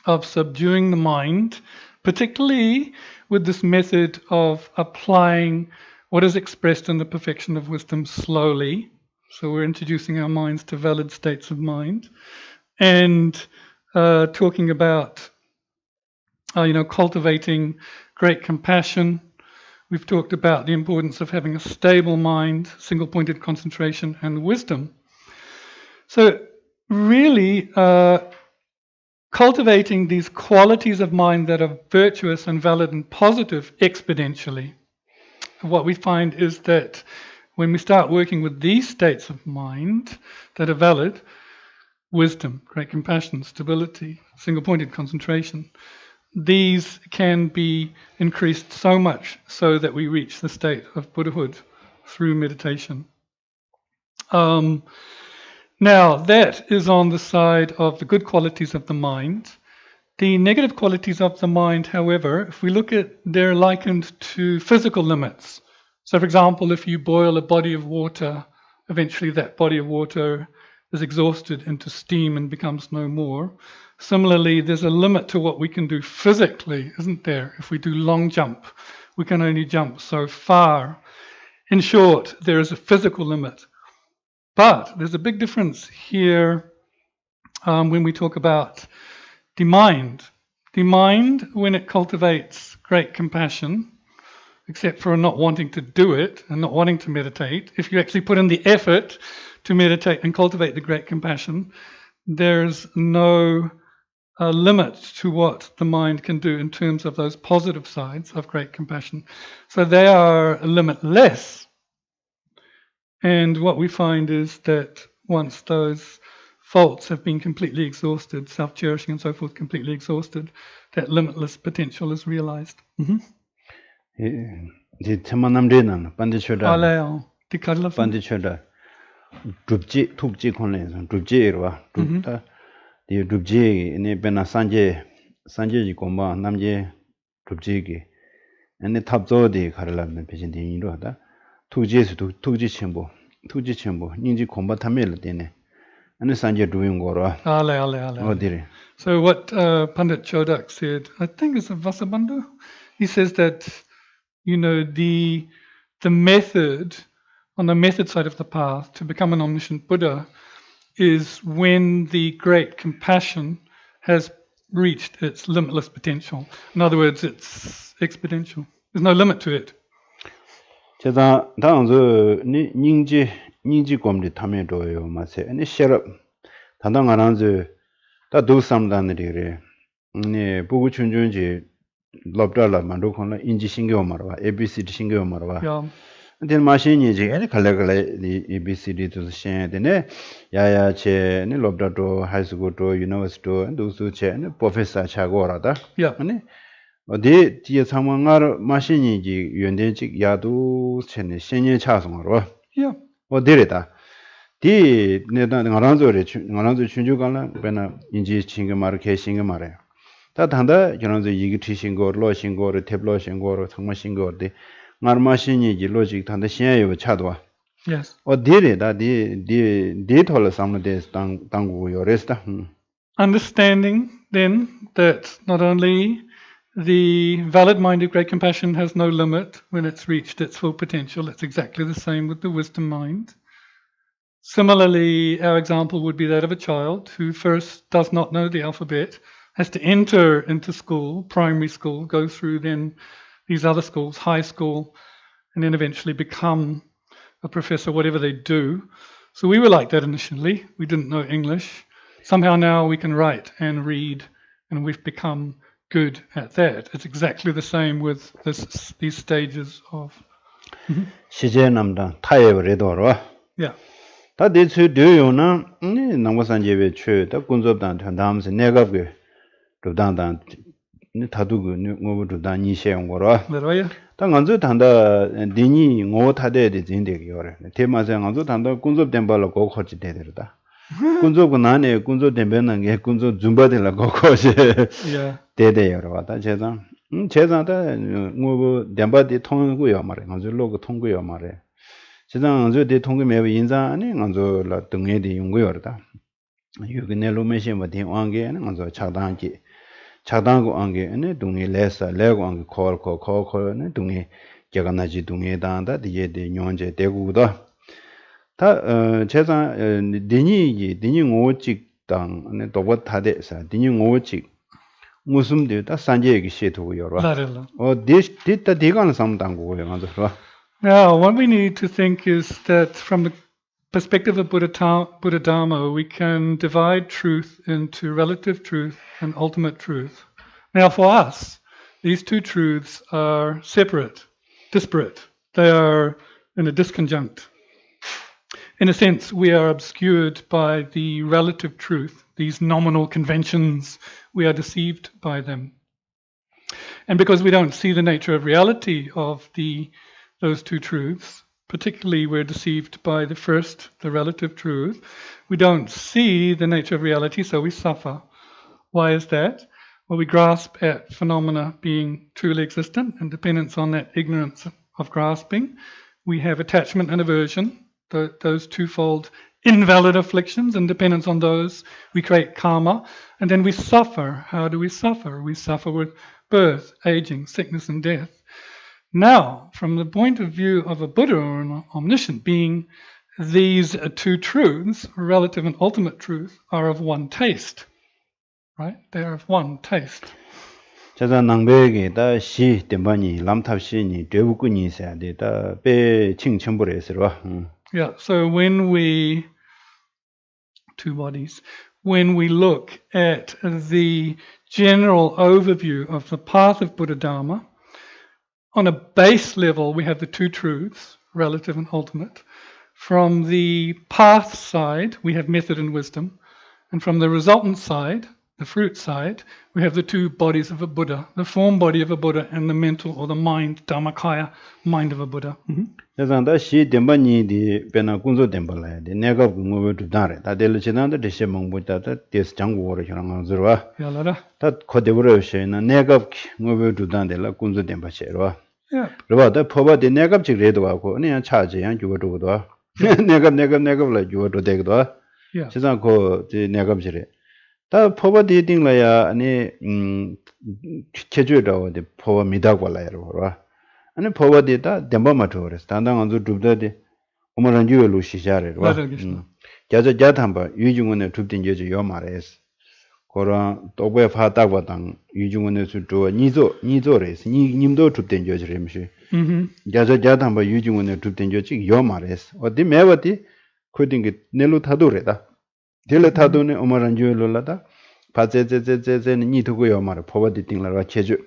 of subduing the mind, particularly with this method of applying what is expressed in the perfection of wisdom slowly. So we're introducing our minds to valid states of mind and talking about, cultivating great compassion. We've talked about the importance of having a stable mind, single-pointed concentration, and wisdom. So really cultivating these qualities of mind that are virtuous and valid and positive exponentially. What we find is that when we start working with these states of mind that are valid, wisdom, great compassion, stability, single-pointed concentration, these can be increased so much so that we reach the state of Buddhahood through meditation. Now, that is on the side of the good qualities of the mind. The negative qualities of the mind, however, if we look at, they're likened to physical limits. So, for example, if you boil a body of water, eventually that body of water is exhausted into steam and becomes no more. Similarly, there's a limit to what we can do physically, isn't there? If we do long jump, we can only jump so far. In short, there is a physical limit. But there's a big difference here when we talk about the mind. The mind, when it cultivates great compassion, except for not wanting to do it and not wanting to meditate, if you actually put in the effort to meditate and cultivate the great compassion, there's no limit to what the mind can do in terms of those positive sides of great compassion. So they are limitless. And what we find is that once those faults have been completely exhausted, self-cherishing and so forth completely exhausted, that limitless potential is realized. 디 테마남리는 반디쳐다 반디쳐다 줍지 툭지 콘레서 줍지로와 줍다 디 줍지 네 베나 산제지 고마 남제 줍지기 아니 탑조디 가르라면 베진디로 하다 투지에서도 투지 첨부 닌지 공부 탐멜 되네 아니 산제 두인 거로 알레 어디래 So what Pandit Chodak said, I think it's a Vasabandhu, he says that the method, on the method side of the path to become an omniscient Buddha is when the great compassion has reached its limitless potential. In other words, it's exponential. There's no limit to it. 제가 다음서 닌지 검리 탐해도요 마세 아니 셔럽 단당 안한저 다 도삼단들이래 네 보고 춘준지 럽달라 만도콘라 인지 신경 말아 ABCD 신경 말아 근데 마신이 이제 아니 갈래갈래 이 ABCD도 신야되네 야야체 네 럽다도 하이스쿨도 유니버시티도 도수체 네 프로페서 차고라다 아니 어디 뒤에 상황을 마신이지 연대직 야도 체네 신예 차송으로 어디래다 디 내가 나란조 춘주간라 배나 인지 신경 말아 개신경 말아요 다 단다 저런저 이게 티신고 로신고를 탭로신고로 정말 신고데 마르마신이지 로직 단다 신야요 차도와 Yes. Understanding then that not only the valid mind of great compassion has no limit when it's reached its full potential, it's exactly the same with the wisdom mind. Similarly, our example would be that of a child who first does not know the alphabet, has to enter into school, primary school, go through then these other schools, high school, and then eventually become a professor, whatever they do. So we were like that initially. We didn't know English. Somehow now we can write and read, and we've become good at that. It's exactly the same with these stages of... Yeah. 다 대체 되요나 남고산제베 최다 군접단 담damse 내가게 도단단 다두고 뭐부도단 이셰온 거라 뭐라요? 당 안주 단다 디니 뭐 타대데 진데기요래 테마세 안주 단다 군접된 발로 고 거치 되더다 군접고 나네 군접된변한 게 군접 준바들라 고고시 되대요라 왔다 제장 제장다 뭐 덴바디 통고요 말에 안주 로그 통고요 말에 지금 저 대통령 매번 인자하니 먼저 라 등에디 연구여다. 여기네로 메시면 왕게는 먼저 차단고 안게는 동네 레사 레고 안게 콜콜콜콜네 동네 개가나지 동네다다 디제데 뇽제 대구다. 다 제가 디니 오직당 네 도버 타데사 디니 오직 무슨 데다 산제기 시도고 여러. 디다 대간 삼당고요 먼저. Now, what we need to think is that from the perspective of Buddha Dharma, we can divide truth into relative truth and ultimate truth. Now, for us, these two truths are separate, disparate. They are in a disconjunct. In a sense, we are obscured by the relative truth, these nominal conventions. We are deceived by them. And because we don't see the nature of reality of those two truths, particularly we're deceived by the first, the relative truth. We don't see the nature of reality, so we suffer. Why is that? Well, we grasp at phenomena being truly existent, and dependence on that ignorance of grasping, we have attachment and aversion, those twofold invalid afflictions, and dependence on those, we create karma, and then we suffer. How do we suffer? We suffer with birth, aging, sickness, and death. Now, from the point of view of a Buddha or an omniscient being, these two truths, relative and ultimate truth, are of one taste. Right? They are of one taste. 자자 낭베게 다 시 덴바니 람탑시니 되부꾸니 세데 다베 칭첨부레스로. Yeah, so when we look at the general overview of the path of Buddha Dharma, on a base level, we have the two truths, relative and ultimate. From the path side, we have method and wisdom. And from the resultant side, the fruit side, we have the two bodies of a Buddha, the form body of a Buddha and the mental or the mind, Dhammakaya, mind of a Buddha. 자산다 시 덴바니디 베나 군조 덴발라데 내가 궁고도 다래 다들 지난데 대시 몽부다다 데스 장고로 향한 저와 야라라 다 코데브로셔나 내가 궁고도 단데라 군조 덴바셔로 그러다 포바데 내가 직레도 하고 그냥 차지양 주어도도 내가 주어도 되기도 세상 그 내가 지레 다 포바데 딩라야 아니 체주도 포바 미다고라요 아니 포바데다 덴바마토레스 단당 안주 둡다데 오마란주엘로 시샤레로 자자 자탐바 유중원에 둡딘 제주 요마레스 고라 또베 파다고당 유중원에 수도 니조레스 님도 둡딘 제주레미시 자자 자탐바 유중원에 둡딘 제주 요마레스 어디 매버디 코딩게 넬로 타도레다 델레 타도네 오마란주엘로라다 파제제제제제 니도고 요마레 포바데 띵라라 체주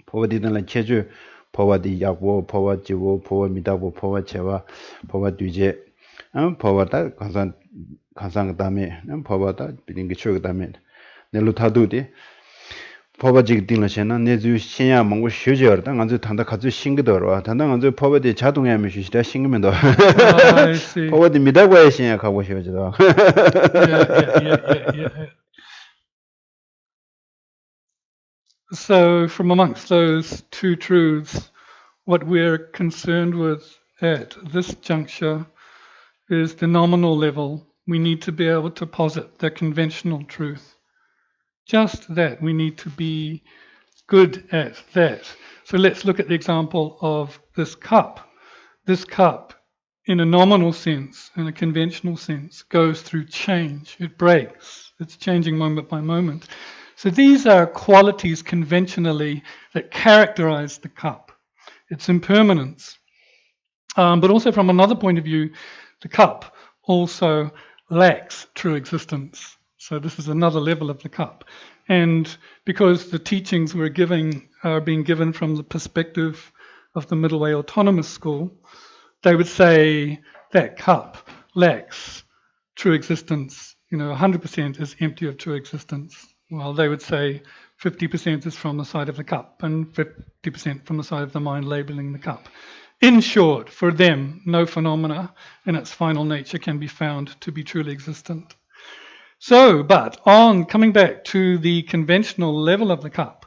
포바디들라 체주 포와디 야고 포와지고 포와미다고 포와체와 포와뒤제 포와다 가상 다음에 포와다 비딩게 추고 다음에 넬루타두디 포와지기 띵라셔나 내주 신야 먹고 쉬어져다 간주 단다 가주 싱거더라 단다 간주 포와디 자동하면 쉬시다 싱기면도 포와디 미다고에 신야 가고 쉬어져다 So from amongst those two truths, what we're concerned with at this juncture is the nominal level. We need to be able to posit the conventional truth. Just that, we need to be good at that. So let's look at the example of this cup. This cup, in a nominal sense, in a conventional sense, goes through change. It breaks. It's changing moment by moment. So these are qualities conventionally that characterize the cup. Its impermanence. But also from another point of view, the cup also lacks true existence. So this is another level of the cup. And because the teachings are being given from the perspective of the Middle Way Autonomous School, they would say that cup lacks true existence. 100% is empty of true existence. Well, they would say 50% is from the side of the cup and 50% from the side of the mind labeling the cup. In short, for them, no phenomena in its final nature can be found to be truly existent. So, but on coming back to the conventional level of the cup,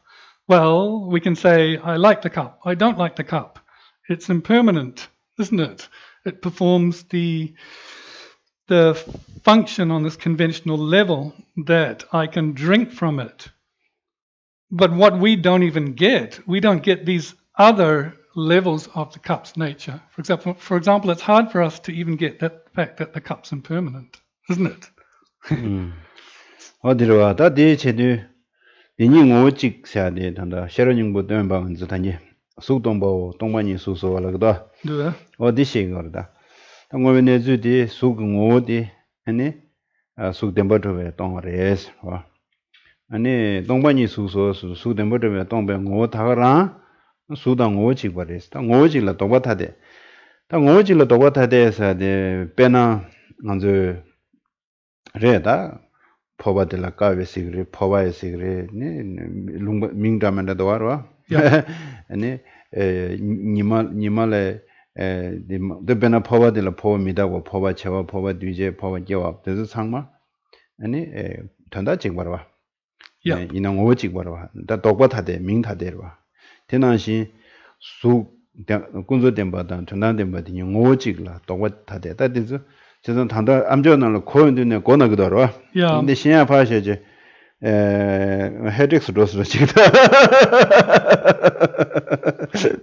well, we can say, I like the cup, I don't like the cup. It's impermanent, isn't it? It performs the function on this conventional level that I can drink from it. But what we don't get these other levels of the cup's nature. For example, it's hard for us to even get that fact that the cup's impermanent, isn't it? 어디로 와? 다 대체도 이닝 오직 사대 단다. 셔러닝 보던 방은 저단지 수동보 동반이 수소라고다. 네. 어디 시거다. 동원에 주디 수공오디 아니 수dem버트에 동어레스. 아니 동반이 수소 수dem버트에 동배 다가라 수당 오직 버렸어. 오직라 도바타데. 당 오직라 도바타데서 페나 먼저 레다 포바들라 까베시그레 포바에시그레 룽 밍다만다 도와라. 아니 니말에 데베나 포바들라 포미다고 포바 채와 포바 뒤제 포바 개와 그래서 상마 아니 단다 찍버와. 이낭 오직 버와. 다 도바타데 밍타데와. 대난시 수 군조된바단 전난된바디 오직라 도바타데 다디즈 저는 단다 암전을 고연되네 고나거더라. 근데 신야 파셔지 헤릭스 로스로 지다.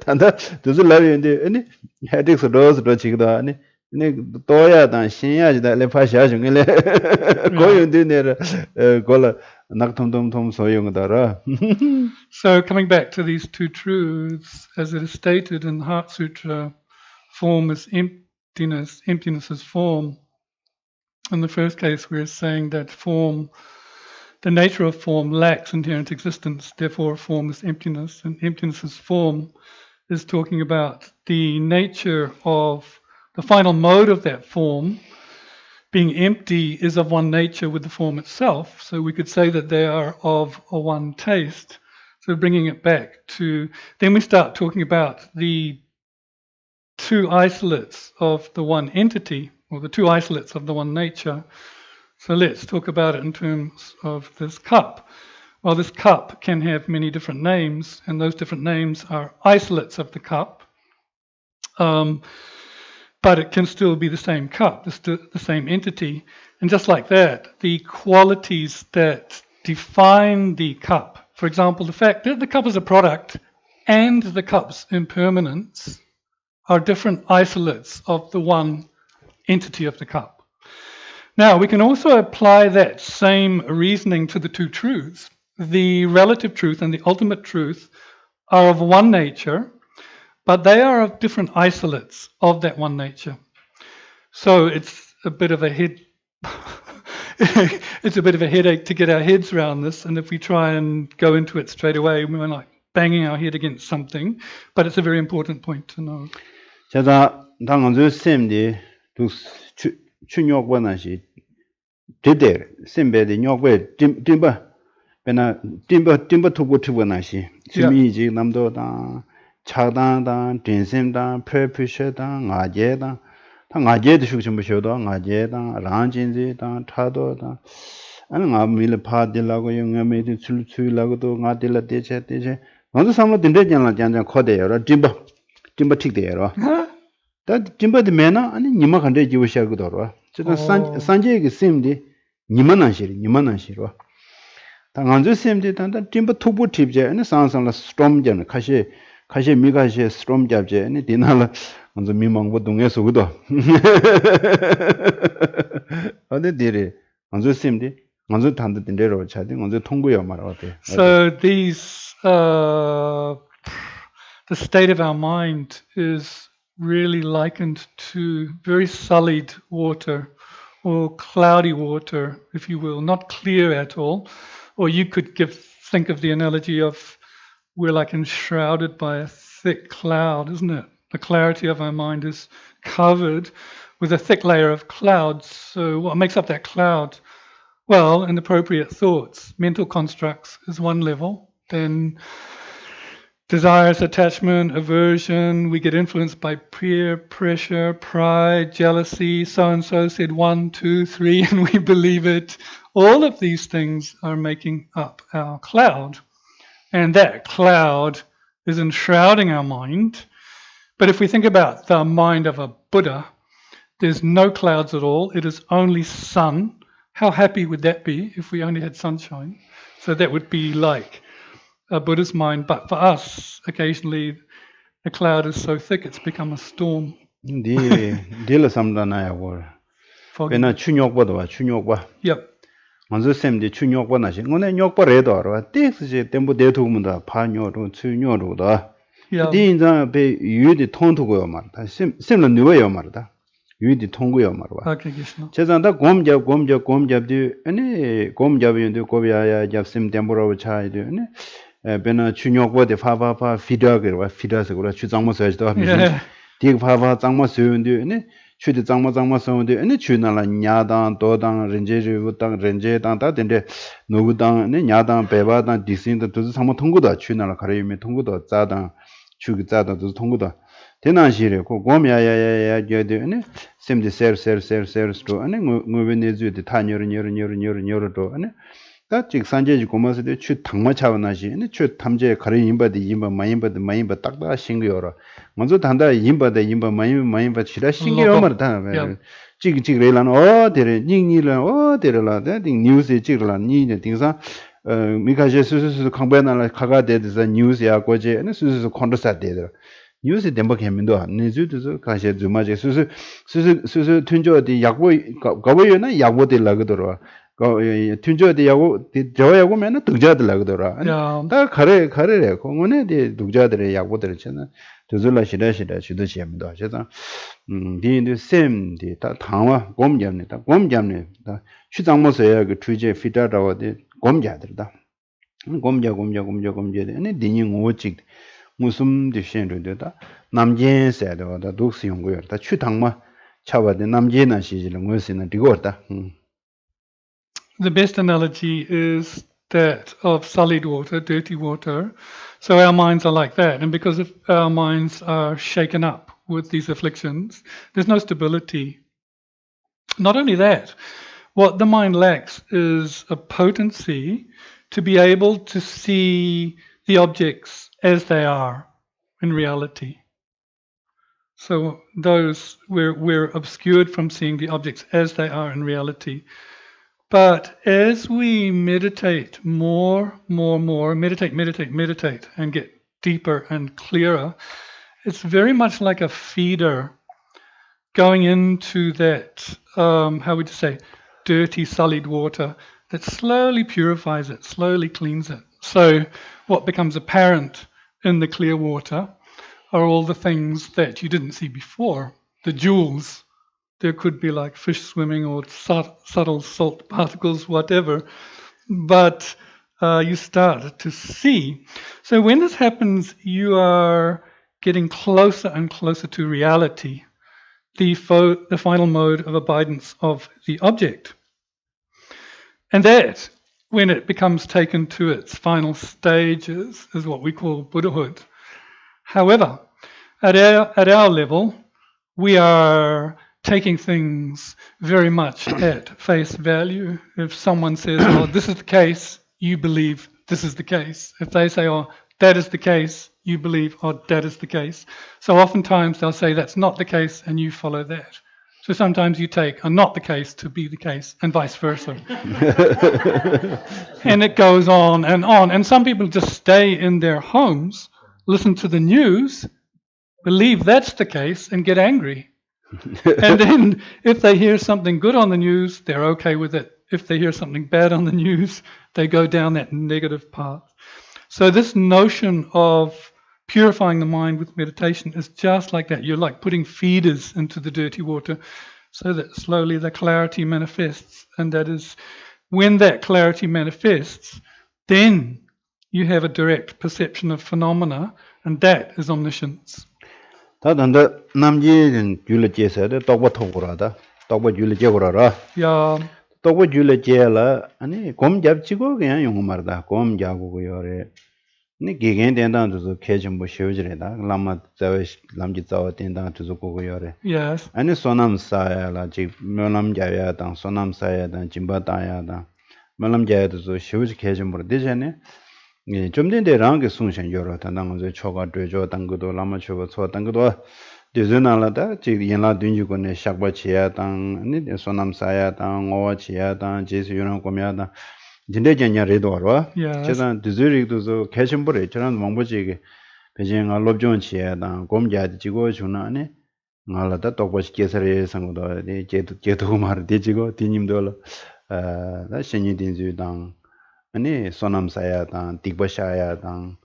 단다 두줄라비인데 아니 헤릭스 로스로 지다 아니 또야단 신야지다 레파샤중에 고연되네 고라 낙통통통 소용하더라. So coming back to these two truths, as it is stated in the Heart Sutra, form is emptiness, emptiness is form. In the first case, we're saying that form, the nature of form lacks inherent existence, therefore form is emptiness, and emptiness is form is talking about the nature of the final mode of that form. Being empty is of one nature with the form itself, so we could say that they are of a one taste. So bringing it back to, then we start talking about the two isolates of the one entity, or the two isolates of the one nature. So let's talk about it in terms of this cup. Well, this cup can have many different names, and those different names are isolates of the cup. But it can still be the same cup, the same entity. And just like that, the qualities that define the cup, for example, the fact that the cup is a product and the cup's impermanence are different isolates of the one entity of the cup. Now, we can also apply that same reasoning to the two truths. The relative truth and the ultimate truth are of one nature, but they are of different isolates of that one nature. So it's a bit of a headache to get our heads around this, and if we try and go into it straight away, we're like banging our head against something, but it's a very important point to know. 제가 당연히 쌤디 두 추녀권하시 되대 쌤배디 녀괴 딤바 베나 딤바 투고투고나시 주미지 남도다 차단다 딘셈다 프레피셔다 나제다 다 나제도 숙심부셔도 나제다 란진지다 타도다 아니 나밀 파딜라고 영매디 출출라고도 나딜라 대체 먼저 삼로 딘데잖아 잔잔 코데요 딤바 틱데요 다 짐바드 메나 아니 니마 간데 지우샤고 더라. 저 산제기 셈디 니만한시로. 당한주 셈디 단다 짐바 투부 팁제 아니 산산라 스톰 전 카시 미가시 스톰 잡제 아니 디나라 먼저 미망고 동에서 그도. 어디 디리 먼저 셈디 먼저 단도 된대로 차디 먼저 통구요 말아 어때. So these the state of our mind is really likened to very sullied water or cloudy water, if you will, not clear at all. Or you could think of the analogy of we're like enshrouded by a thick cloud, isn't it? The clarity of our mind is covered with a thick layer of clouds. So what makes up that cloud? Well, inappropriate thoughts, mental constructs is one level. Then desires, attachment, aversion, we get influenced by peer pressure, pride, jealousy, so-and-so said 1, 2, 3, and we believe it. All of these things are making up our cloud. And that cloud is enshrouding our mind. But if we think about the mind of a Buddha, there's no clouds at all. It is only sun. How happy would that be if we only had sunshine? So that would be like a Buddha's mind, but for us, occasionally, the cloud is so thick it's become a storm. Dila samdana ya wor. Pena chunyokba. Yep. Manzo semdi chunyokba na shi. Ngone nyokba redo arwa. Tekse je tempo detu munda pa nyoru, chunyoru da. Di inza be yuedi tontugo mar. Da semla nuwe yo mar da. 유디 통구요 말와. Okay, Krishna. 제자다 곰잡디 아니 곰잡이인데 고비야야 잡심 템보라고 차이데 아니 베나 추뇽보데 파파파 피다게와 피다서고라 추장모서지도 하면서 디그 파파 장모서인데 아니 추디 장모서인데 아니 추나라 냐당 도당 렌제르부당 렌제당 다된데 노구당 아니 냐당 베바당 디신도 두 상모 통구다 추나라 가려면 통구도 짜당 추기 짜당도 통구다 대난시래 고 곰야야야야 저데네 셈디 세르스도 아니 무베네즈데 타녀르도 아니 다직 산제지 고마스데 추 당마 차원하시 아니 추 탐제 가려 임바데 임바 마임바 딱다 싱겨라 먼저 단다 임바데 임바 마임바 치라 싱겨라 말다 찌기 레란 어데레 닝니라 어데레라데 딩 뉴스에 찌르라 니네 딩사 미카제 수수수 강변나라 카가데드자 뉴스야 고제 아니 수수수 콘더사데드 뉴스 덴버케민도 내주도 가셔 주마제 수수 튠조디 약보 가보여나 약보들라거더라 튠조디 약보 저야고면은 독자들라거더라 다 가래래 공원에 독자들의 약보들을 쳤나 저절라 시다 주도 시험도 하셔서 디인도 셈디 다 당화 곰잡니다 다 추장모서야 그 주제 피다라고데 곰자들다 곰자네 디니 오직 무슨 디션도다 남제세도다 독스용고였다 추당마 차바데 남제나 시지는 무엇이나 디고다 The best analogy is that of sullied water, dirty water. So our minds are like that, and because if our minds are shaken up with these afflictions, there's no stability. Not only that, what the mind lacks is a potency to be able to see the objects as they are in reality. So those we're obscured from seeing the objects as they are in reality. But as we meditate more, meditate, and get deeper and clearer, it's very much like a feeder going into that, how would you say, dirty, sullied water that slowly purifies it, slowly cleans it. So what becomes apparent in the clear water are all the things that you didn't see before, the jewels. There could be like fish swimming or subtle salt particles, whatever, but you start to see. So when this happens, you are getting closer and closer to reality, the final mode of abidance of the object. And that, when it becomes taken to its final stages, is what we call Buddhahood. However, at our level, we are taking things very much at face value. If someone says, oh, this is the case, you believe this is the case. If they say, oh, that is the case, you believe, oh, that is the case. So oftentimes they'll say that's not the case and you follow that. So sometimes you take a not the case to be the case and vice versa. And it goes on and on. And some people just stay in their homes, listen to the news, believe that's the case and get angry. And then if they hear something good on the news, they're okay with it. If they hear something bad on the news, they go down that negative path. So this notion of purifying the mind with meditation is just like that. You're like putting feeders into the dirty water so that slowly the clarity manifests. And that is when that clarity manifests, then you have a direct perception of phenomena, and that is omniscience. 다단다 남지는 줄레제서데 똑바토고라다 똑바 줄레제고라라 야 똑바 줄레제라 아니 곰 잡지고 그냥 용어 말다 곰 잡고 요래 니 기겐 된다도 개좀 뭐 쉬어지래다 라마 자외 남지 자와 된다도 고고 요래 yes 아니 소남사야라 지 면남자야당 소남사야당 진바다야당 면남자야도 쉬어지 개좀 뭐 되잖아요 좀 된데 랑게 송신 요러 단당은 초가 되죠 당고도 라마 초가 초 당고도 되잖아라다 지 연라 든지고네 샥바치야 당 아니 소남사야 당 오와치야 당 제수 요런 거면다 진대전야 레도로 제가 드즈리도 개심벌에 저런 왕보지게 베징아 롭존치야 당 곰자지 지고 주나네 말라다 똑바시 계설에 상고도 제도 말 되지고 디님도 나 신이딘주 당 아니 소남사야당 딕버샤야당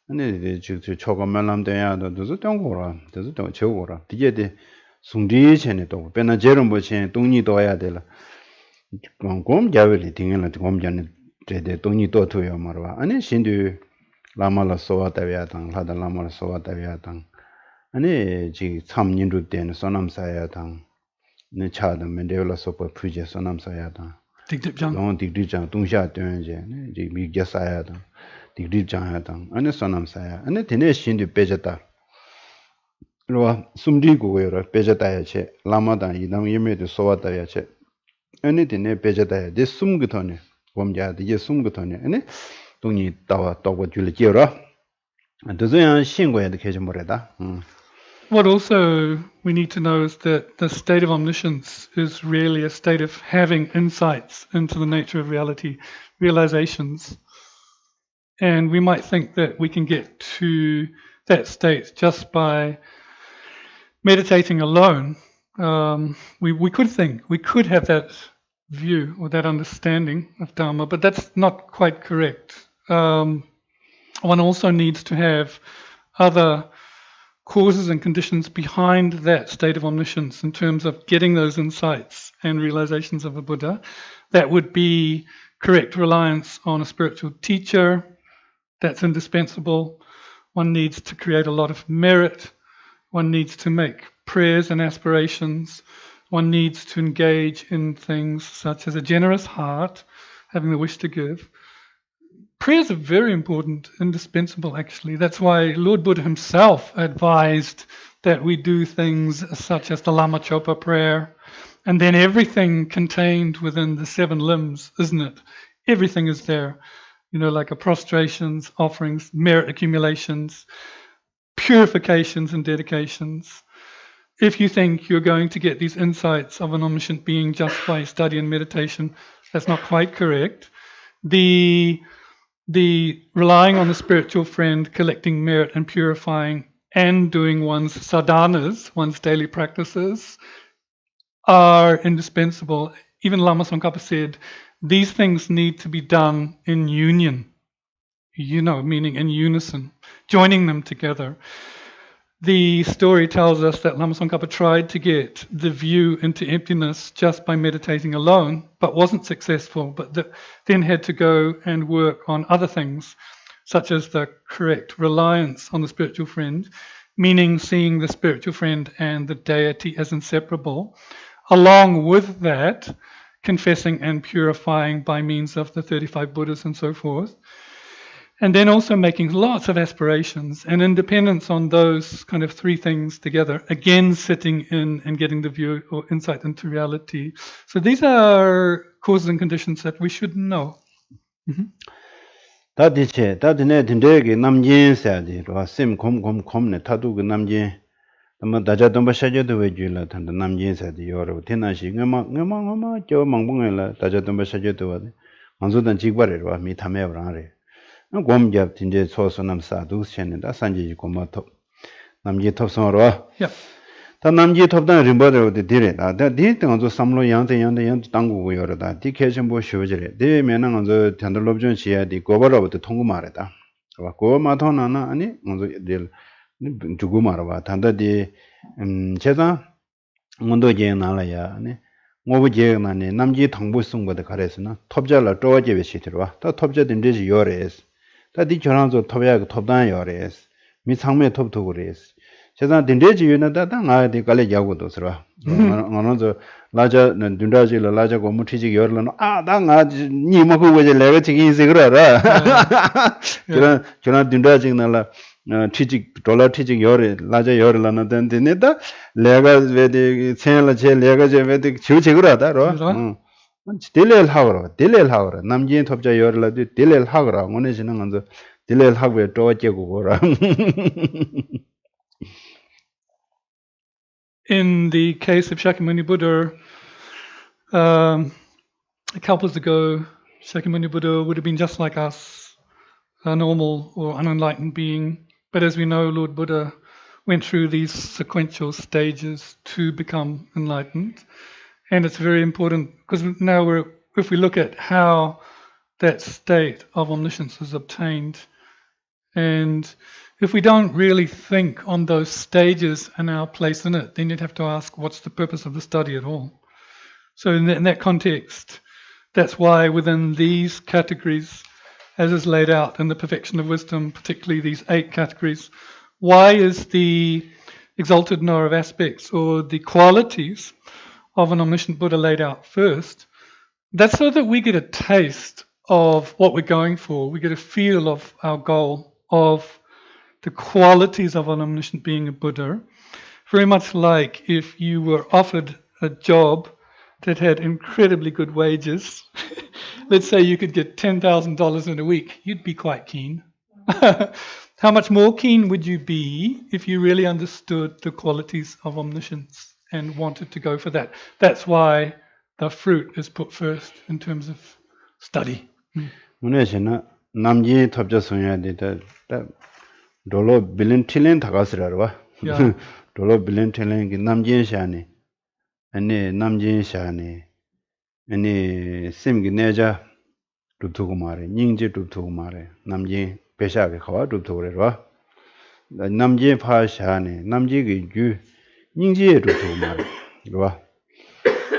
아니 저 초고면람대야도 저 동고라 저 저고라 디게데 숭디체네 또 베나 제롬보체 동니도 해야 되라 곰 자벨이 딩을 곰자네 데데 동니도 토요 말와 아니 신두 라마라 소와다야당 하다 라마라 소와다야당 아니 지 참닌도 된 소남사야당 네 차다 mendeula sopa 푸제 소남사야당 딕딥장 동 딕딥장 동샤 되는지 이제 미게사야다 딕딥장하다 아니 소남사야 아니 되네 신도 빼졌다 로와 숨디고요 빼졌다야체 라마단 이당 예매도 소와다야체 아니 되네 빼졌다야 데 숨거터네 곰자 이게 숨거터네 아니 동이 따와 따고 줄지어라 안도저야 신고에도 계속 뭐래다 What also we need to know is that the state of omniscience is really a state of having insights into the nature of reality, realizations. And we might think that we can get to that state just by meditating alone. We could think, we could have that view or that understanding of Dharma, but that's not quite correct. One also needs to have other causes and conditions behind that state of omniscience in terms of getting those insights and realizations of a Buddha. That would be correct reliance on a spiritual teacher. That's indispensable. One needs to create a lot of merit. One needs to make prayers and aspirations. One needs to engage in things such as a generous heart, having the wish to give. Prayers are very important, indispensable actually. That's why Lord Buddha himself advised that we do things such as the Lama Chopa prayer, and then everything contained within the 7 limbs, isn't it? Everything is there, you know, like a prostrations, offerings, merit accumulations, purifications and dedications. If you think you're going to get these insights of an omniscient being just by study and meditation, that's not quite correct. The relying on the spiritual friend, collecting merit and purifying, and doing one's sadhanas, one's daily practices, are indispensable. Even Lama Tsongkhapa said, these things need to be done in union, meaning in unison, joining them together. The story tells us that Lama Tsongkhapa tried to get the view into emptiness just by meditating alone, but wasn't successful, but then had to go and work on other things, such as the correct reliance on the spiritual friend, meaning seeing the spiritual friend and the deity as inseparable. Along with that, confessing and purifying by means of the 35 Buddhas and so forth. And then also making lots of aspirations and independence on those kind of 3 things together, again sitting in and getting the view or insight into reality. So these are causes and conditions that we should know. 다디체 다디네 딘데기 남진 사야지 심 곰네 타두 그 남진 아마 다자dom바 샤제도 왜줄라 탄다 남진 사야지 여러 테나시 ngama 저 망봉엘라 다자dom바 샤제도 와데 만조단 직바레와 미 타메브라레 곰잡 딘데 소소남 사두 챤다 산지지 고마톱 남지 톱성으로 다 남지 톱단 림버데 디레 다 디땡도 삼로 양대 당구고 여러다 디케션 쇼지레 데면은 언저 텐들롭전 시야디 고버로부터 통구 말했다 고 마토나나 아니 먼저 딜 주고 말아 단다디 제가 먼저제 나라야 아니 뭐부제 나네 남지 당부성 거다 가래서나 톱잘라 쪼어제베 시들와 다 톱자든 데지 요레스 다디 저랑서 톱야 톱단 요레스 미 상매 톱도 그레스 제가 딘데지 유나다 나디 갈래 야고도 서라 어느저 라자 딘다지 라자 고무티지 열는 아나 니모고 왜제 내가 지금 이세그라라 저런 딘다지 나라 티직 돌라 티직 열에 라자 열라나 된데네다 내가 왜데 생활 제 내가 제 왜데 지우지그라다로 딜레일 하거라 남진 톱자 열라도 딜레일 하거라 오늘지는 먼저 딜레일 하고에 또 어째고 거라 In the case of Shakyamuni Buddha, a kalpas ago, Shakyamuni Buddha would have been just like us, a normal or unenlightened being. But as we know, Lord Buddha went through these sequential stages to become enlightened. And it's very important because now if we look at how that state of omniscience is obtained, and if we don't really think on those stages and our place in it, then you'd have to ask, what's the purpose of the study at all? So in that context, that's why within these categories, as is laid out in the Perfection of Wisdom, particularly these 8 categories, why is the exalted knower of aspects or the qualities of an omniscient Buddha laid out first? That's so that we get a taste of what we're going for. We get a feel of our goal, of the qualities of an omniscient being, a Buddha. Very much like if you were offered a job that had incredibly good wages. Let's say you could get $10,000 in a week. You'd be quite keen. How much more keen would you be if you really understood the qualities of omniscience and wanted to go for that? That's why the fruit is put first in terms of study. 남지 톱자 소야데 돌로 빌린 틸린 다가스라와 돌로 빌린 틸린 기 남진 샤네 아니 남진 샤네 아니 심기 내자 두두고 말해 닝지 두두고 말해 남진 배샤게 가와 두두고래와 남진 파샤네 남지기 주 닝지에 두두고 말해 와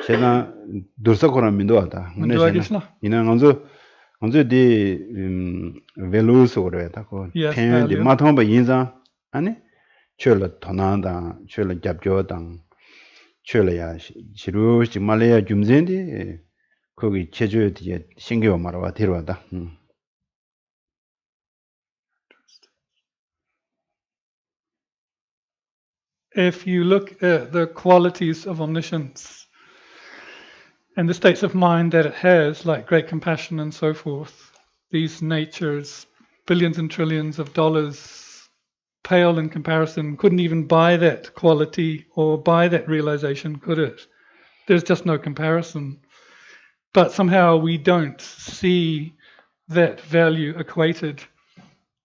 제가 dursakoran 민도 하다 이나 먼저 디 밸류스 그래다 그 팬디 마통바 인자 아니 철라 도난다 철라 잡조당 철라야 시루시 말레야 줌젠디 거기 제주에 뒤에 신경 말아와 데려와다 If you look at the qualities of omniscience and the states of mind that it has, like great compassion and so forth, these natures, billions and trillions of dollars, pale in comparison, couldn't even buy that quality or buy that realization, could it? There's just no comparison. But somehow we don't see that value equated.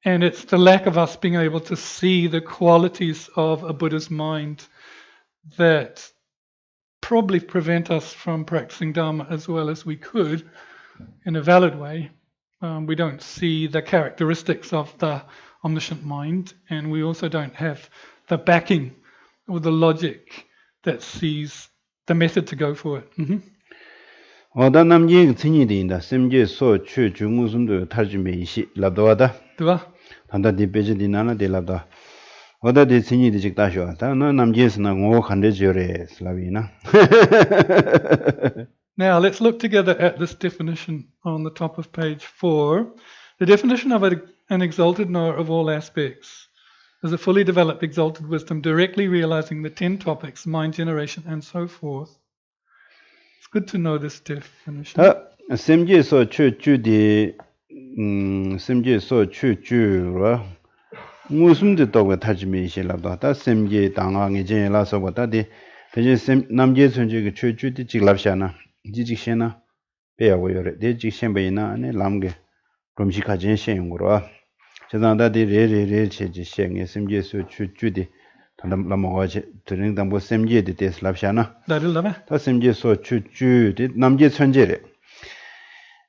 And it's the lack of us being able to see the qualities of a Buddha's mind that probably prevent us from practicing Dharma as well as we could in a valid way. We don't see the characteristics of the omniscient mind, and we also don't have the backing or the logic that sees the method to go for it. 어다 남지 친이디인다 심지 소추 중무숨도 탈주메 이시 라도와다 단다 디베지디 나나 데라다 어다 디 친이디 직다쇼 다나 남지스나 고 칸데지요레 슬라비나 Now let's look together at this definition on the top of page 4. The definition of an exalted knower of all aspects is a fully developed exalted wisdom directly realizing the 10 topics, mind generation and so forth. It's good to know this definition. 심지에서 추주디 semje so chu chu ro ngusum de to ta ji me shi la da semje dang wa nge je la so ba da de je sem nam je chun ji ge chu chu de ji la sha na ji ji shen na be ya wo yo re de ji shen be na ne lam ge rom shi ka jen shen yong ro je da da de re che ji shen ge semje so chu chu de da la mo wa je de ring dang bo semje de de la sha na da ri la me da semje so chu chu de nam je chun je re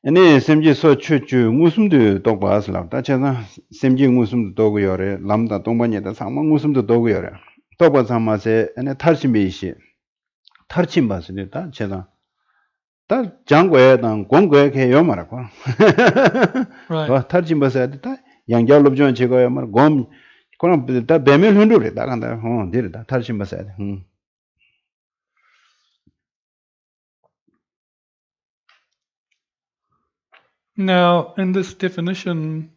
ane semje so chu chu ngusum도 dokpa asla ta chana semje ngusum도 dogu yore lamda dongpanye da sama ngusum도 dogu yore dokpa sama se ane tarchimbe ishi tarchimba se ta chana ta jangwe dan gongwe ke yomara kwa right tarchimba se ta yangyal lobjon chego yomara gom kono ta bemel hundure da kanda dire da tarchimba se Now, in this definition,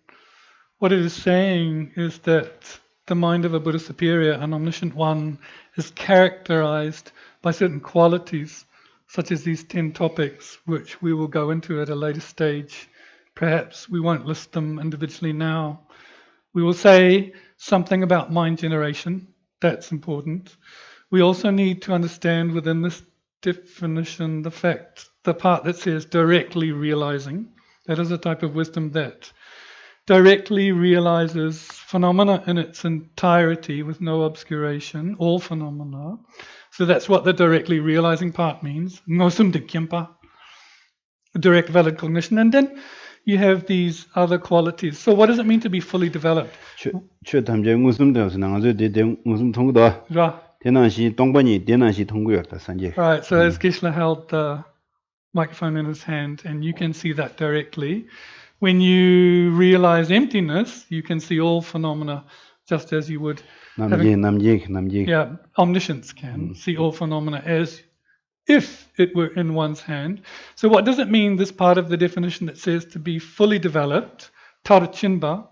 what it is saying is that the mind of a Buddha superior, an omniscient one, is characterized by certain qualities, such as these 10 topics, which we will go into at a later stage. Perhaps we won't list them individually now. We will say something about mind generation. That's important. We also need to understand within this definition the part that says directly realizing. That is a type of wisdom that directly realizes phenomena in its entirety with no obscuration, all phenomena. So that's what the directly realizing part means. Ngosum de kyempa, direct valid cognition. And then you have these other qualities. So what does it mean to be fully developed? Right. So as Geshe held the microphone in his hand, and you can see that directly. When you realize emptiness, you can see all phenomena just as you would. Yeah, omniscience can see all phenomena as if it were in one's hand. So what does it mean, this part of the definition that says to be fully developed, tarachinba?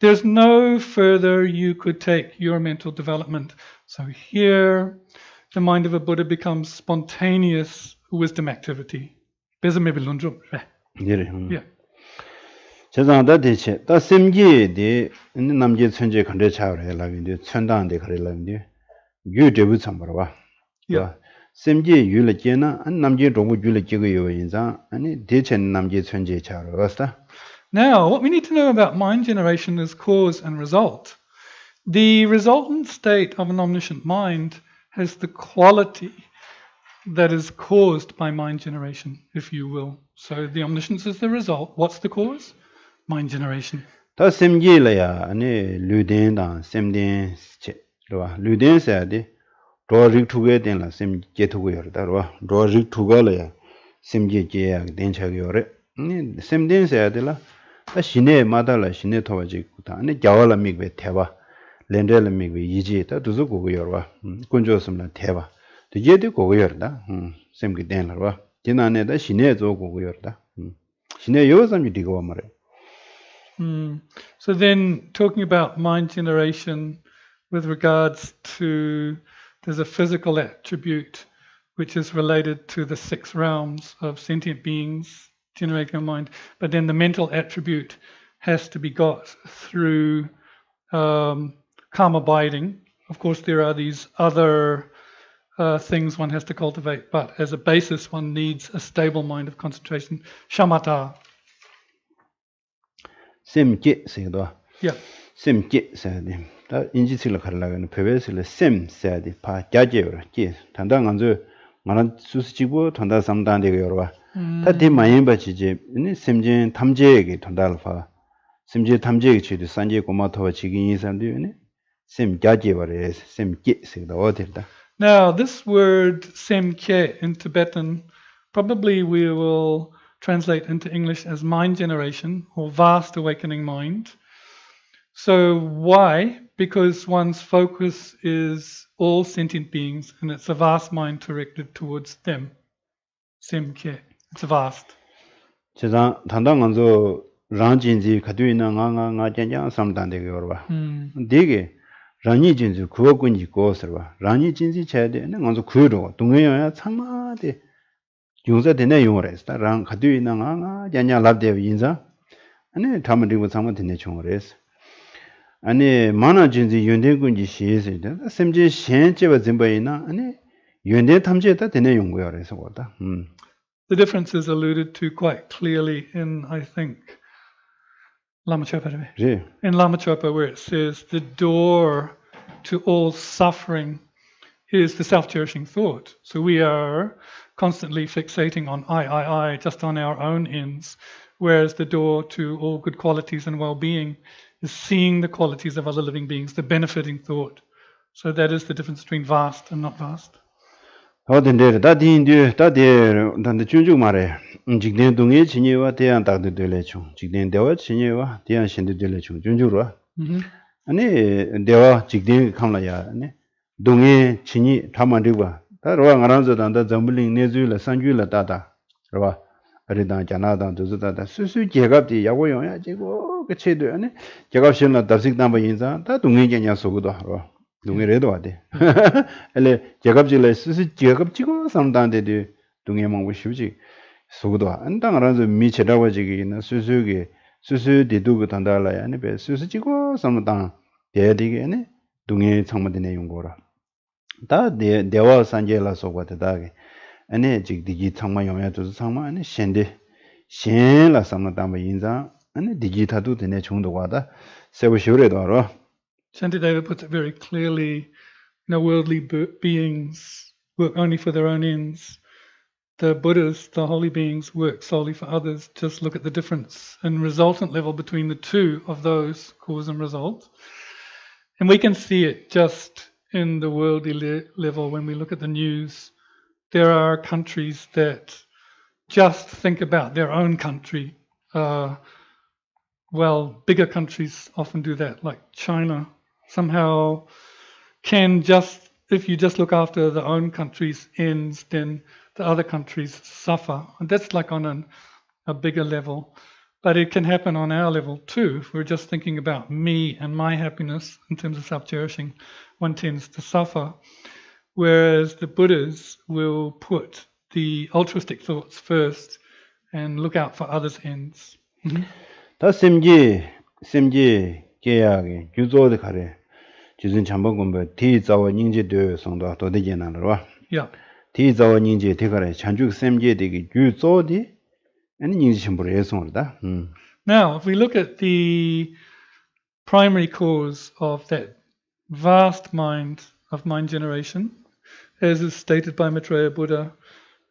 There's no further you could take your mental development. So here, the mind of a Buddha becomes spontaneous wisdom activity. Yeah. 제가 대체 다 semje 남제 천재 컨대 차를 해라는데 천당데 그래라는데 유대부 참바라 봐. semje 유르제나 안 남제 동부 유르제고 인자 아니 대체 남제 천재 차를 왔다. Now, what we need to know about mind generation is cause and result. The resultant state of an omniscient mind has the quality that is caused by mind generation, if you will. So the omniscience is the result. What's the cause? Mind generation. 다 semje라야 아니 류된다 semden 로 류된 사야데 로릭 투게 된라 semje 투고여다 로 로릭 투가라야 semje제야 된차고요레 니 semden 사야데라 다 신에 마달라 신에 토바지구다 아니 자월라 미베 대바 렌델라 미베 이지다 두zu 고고여와 군조스나 대바 되게도 고고여다 sem게 된라와 지난해다 신에 조 고고여다 신에 요삼이 디고 말해. So then, talking about mind generation with regards to, there's a physical attribute which is related to the 6 realms of sentient beings generating a mind, but then the mental attribute has to be got through calm abiding. Of course, there are these other things one has to cultivate, but as a basis, one needs a stable mind of concentration, shamatha. semje 세도 Yeah. semje 세데 다 인지실을 가려면 배배실을 셈 세데 파 자제요 지 단단 안저 만한 수수지고 단다 삼단되게 여러와 다디 많이 받지지 이 semje 탐제에게 단다를 파 semje 탐제에게 치도 산제 고마토와 지긴 인산들이 셈 자제버래 semje 세도 어디다. Now this word semkye in Tibetan probably we will translate into English as mind generation or vast awakening mind. So why? Because one's focus is all sentient beings and it's a vast mind directed towards them. Semkye. It's vast. 제가 단단한저 랑진지 가두이나 nga 젠장 삼단되게 여러와. 되게 랑이진지 구어군지 고서와. 랑이진지 제대는 먼저 구여로 동해야 참마데 용사되네 용어를 했다. 랑 가두이나 nga 젠장 랍데 인자 아니 담은리고 상만되네 총어레스 아니 만화진지 연대군지 시에서다 샘지 현재와 zem바이나 아니 연대 탐지에다 되네 연구야 그래서 거다 The difference is alluded to quite clearly in, I think, Lama Chopa. 예 In Lama Chopa, where it says the door to all suffering is the self-cherishing thought. So we are constantly fixating on I, just on our own ends, whereas the door to all good qualities and well-being is seeing the qualities of other living beings, the benefiting thought. So that is the difference between vast and not vast. 어딘데 다딘데 다데 단데 준주 말해 직된 동에 진이와 대한 다들 될래죠 직된 대화 진이와 대한 신들 될래죠 준주로 아니 대화 직된 감라야 아니 동에 진이 담만되고 다로와 가란서단다 점블링 내주라 산주라 다다 그러봐 어리다 자나다 도즈다다 수수 제갑디 야고용야 지고 그체도 아니 제갑신나 답식담바 인자 다 동에 개냐 속도 하러 동해래도 와대. 엘레 제갑질래 수수 제갑지고 삼단데디 동해 먹고 싶지. 속도 안 당하라서 미치라고 지기는 수수게 수수 디두고 단달라야 아니 배 수수지고 삼단 대디게네 동해 창문에 용거라. 다 대와 산제라 속과다게. 아니 지디기 창문 용야도 창문 아니 신데 신라 삼단 인자 아니 디기타도 되네 정도가다. 세부시오래도 알아. Shantideva puts it very clearly, worldly beings work only for their own ends. The Buddhas, the holy beings, work solely for others. Just look at the difference in resultant level between the two of those, cause and result. And we can see it just in the worldly level when we look at the news. There are countries that just think about their own country. Bigger countries often do that, like China. Somehow can just, if you just look after the own country's ends, then the other countries suffer. And that's like on a bigger level. But it can happen on our level too. If we're just thinking about me and my happiness in terms of self-cherishing, one tends to suffer. Whereas the Buddhas will put the altruistic thoughts first and look out for others' ends. 다 심지 계약에 규조의 가래 지진 잠번 공부 뒤자와 닝지도 성도 도되게나로 Yeah. 뒤자와 닝지 대가래 전주 심지에 되게 규조디 아니 닝지 전부를 해송을다. Now, if we look at the primary cause of that vast mind of mind generation, as is stated by Maitreya Buddha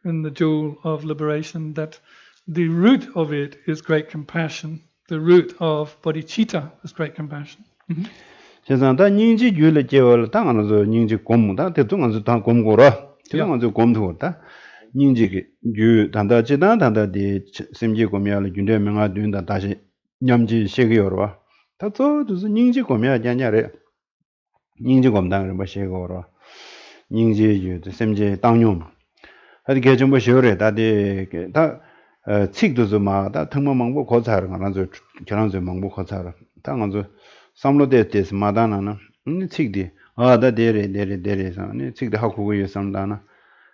in the Jewel of Liberation, that the root of it is great compassion. The root of bodhicitta is great compassion. 세상다 닝지 규를 제월 당하는서 닝지 곰다 대통령서 당 곰고라 대통령서 곰도다 닝지 규 단다지다 단다디 심지 곰야를 준대 명아 된다 다시 냠지 세계여로 다저도 닝지 곰야 냐냐래 닝지 곰당을 뭐 세계여로 닝지 규도 심지 당용 하디 개좀 뭐 세월에 다디 다 책도서 마다 통망망고 고사를 가는서 결혼서 망고 고사를 당한서 삼로데테스 마다나나 책디 아다 데레서 네 책디 하고고요 삼다나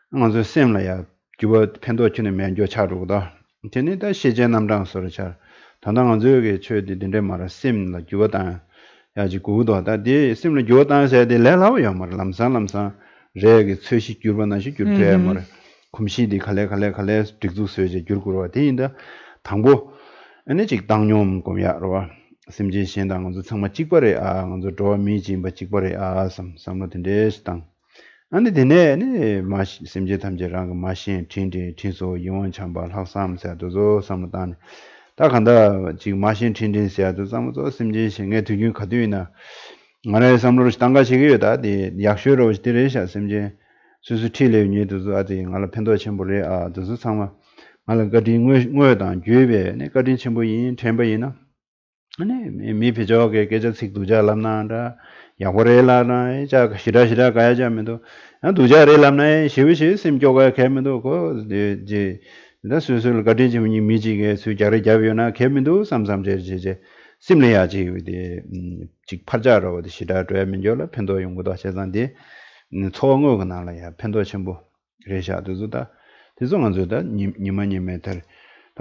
먼저 셈라야 주버 펜도치는 면조 차루다 전에다 시제 남랑 소리차 단당한 저게 최디인데 말아 셈라 주버다 야지 고도다 데 셈라 주어다서 데 레라오야 말 람산람산 레게 최시 주버나시 주트야 말 kumshidi khale tikzu soje gyurkurwa teinda thangbo ane chik tangyom komya rwa simji shendang ngonzo tsangma chikpare a ngonzo dowa mi jimba chikpare a samlo tende stang ane dine ane simji tamje ranga mashin tinso yuwan chamba laksam saya dozo samlo tani ta khanda chik mashin tintin saya dozo samlo simji shenge tugyun kaduina ngana samlo rosh tanga shigiyo da di yakshyo rosh diresha simji 수수 틸레 니도도 아디 알아 펜도 첨부래 아 도수 상마 알아 거디 ngödan gyöbe ne 거디 첨부 인 템바이나 아니 미피저게 계적식 두자람나다 야고레라나 자 시라시라 가야자면도 두자레람나 시위시 심교가 개면도 그제 나 수술 거디 좀 미지게 수자레 잡요나 개면도 삼삼제제 심내야지 우리 직 팔자로 시라도 면ጆ라 펜도 용고도 하셔단데 초응어가 나라야 펜도 전부 그래샤도다 대송한저다 니마니메터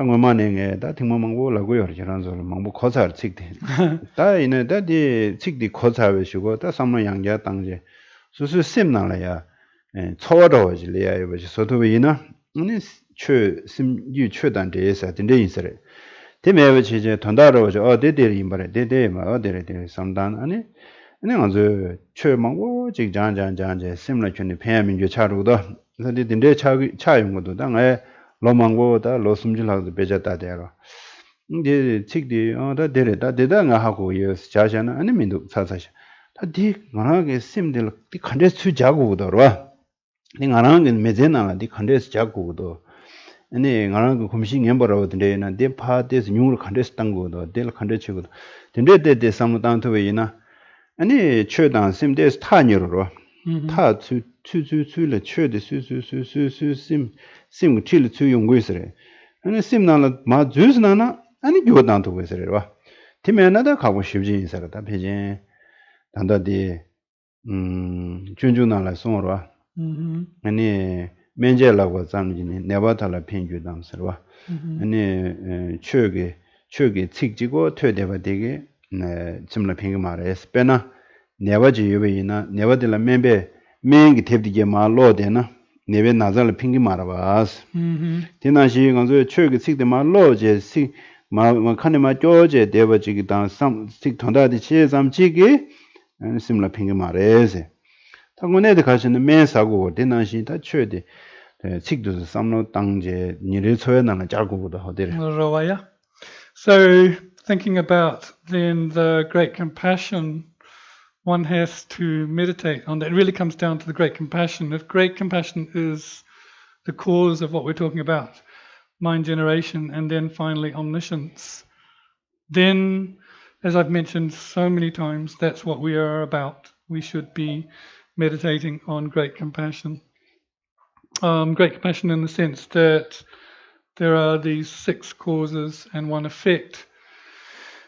한국만에 다 등만망고 라고요. 저런서 망고 거사를 찍대. 다 이네 다디 찍디 거사외시고 다 삼로 양자 당제 수수 셈나라야. 초월어질이야 이거지. 소도위나 아니 심유 최단대에서 된대 인서래. 대매의 이제 돈다로죠. 어디들이 말해. 대대마 어디들이 상단 아니 아주 최망고 직장장장제 심라춘이 폐민주 차루도 근데 된대 차용 것도 당에 로망고다 로숨질하고 배졌다대로. 근데 책디 다 데려다 대단가 하고 이 자샤는 아니 민도 사사시. 다디 만하게 심들 디 컨데스 수자고더라. 닝아랑은 메제나가 디 컨데스 자고도 아니 나랑 komishin 멤버라고 된대나 데 파데스 뉴를 컨데스 땅고도 델 컨데스고 된대데 삼무단토 왜이나 아니 최단 심데스 타니로 타 추추추를 최데 수수수수수 심 틸 추용고이스래 아니 심나나 마 주스나나 아니 교단토 왜스래와 팀에나다 가고 싶지 인사다 배제 단다디 준준나라 송으로 아니 menjelago zamjini nebatala pengyu damsarwa ani chöge tsikjigo tödeba dege chimla pengyu mara spena nebaji yobeyina nebadila mengi tebdige ma lo dena nebe nazala pengyu mara bas dinashi ganzo chöge tsikde ma lo je sik ma khane ma joje debaji gi dan sam sik thonda di che zamjigi simla pengyu mara ese 당군에도 가시는 매사고 대난시 다 최대 책도 삼로 당제 니를 소연하는 자고보다 하더래. So thinking about then the great compassion, one has to meditate on that. It really comes down to the great compassion. If great compassion is the cause of what we're talking about, mind generation, and then finally omniscience, then, as I've mentioned so many times, that's what we are about. We should be meditating on great compassion. Great compassion in the sense that there are these 6 causes and 1 effect.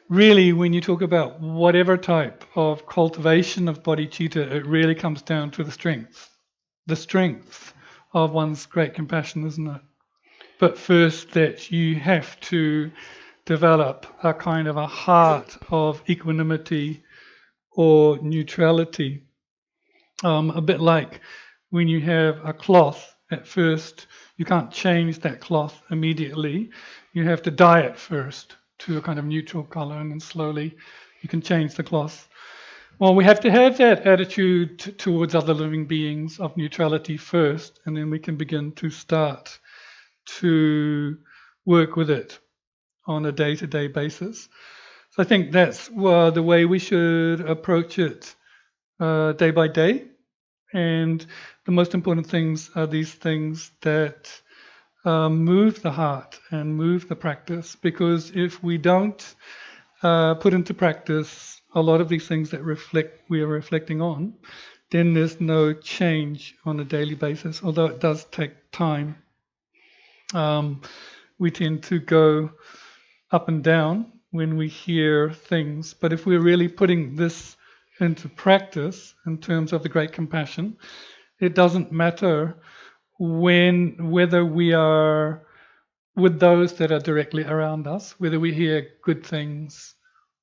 Really, when you talk about whatever type of cultivation of bodhicitta, it really comes down to the strength of one's great compassion, isn't it? But first that you have to develop a kind of a heart of equanimity or neutrality. A bit like when you have a cloth, at first you can't change that cloth immediately. You have to dye it first to a kind of neutral color, and then slowly you can change the cloth. Well, we have to have that attitude towards other living beings of neutrality first, and then we can begin to start to work with it on a day-to-day basis. So I think that's the way we should approach it day by day. And the most important things are these things that move the heart and move the practice, because if we don't put into practice a lot of these things that we are reflecting on, then there's no change on a daily basis, although it does take time. We tend to go up and down when we hear things, but if we're really putting this into practice in terms of the great compassion, it doesn't matter whether we are with those that are directly around us, whether we hear good things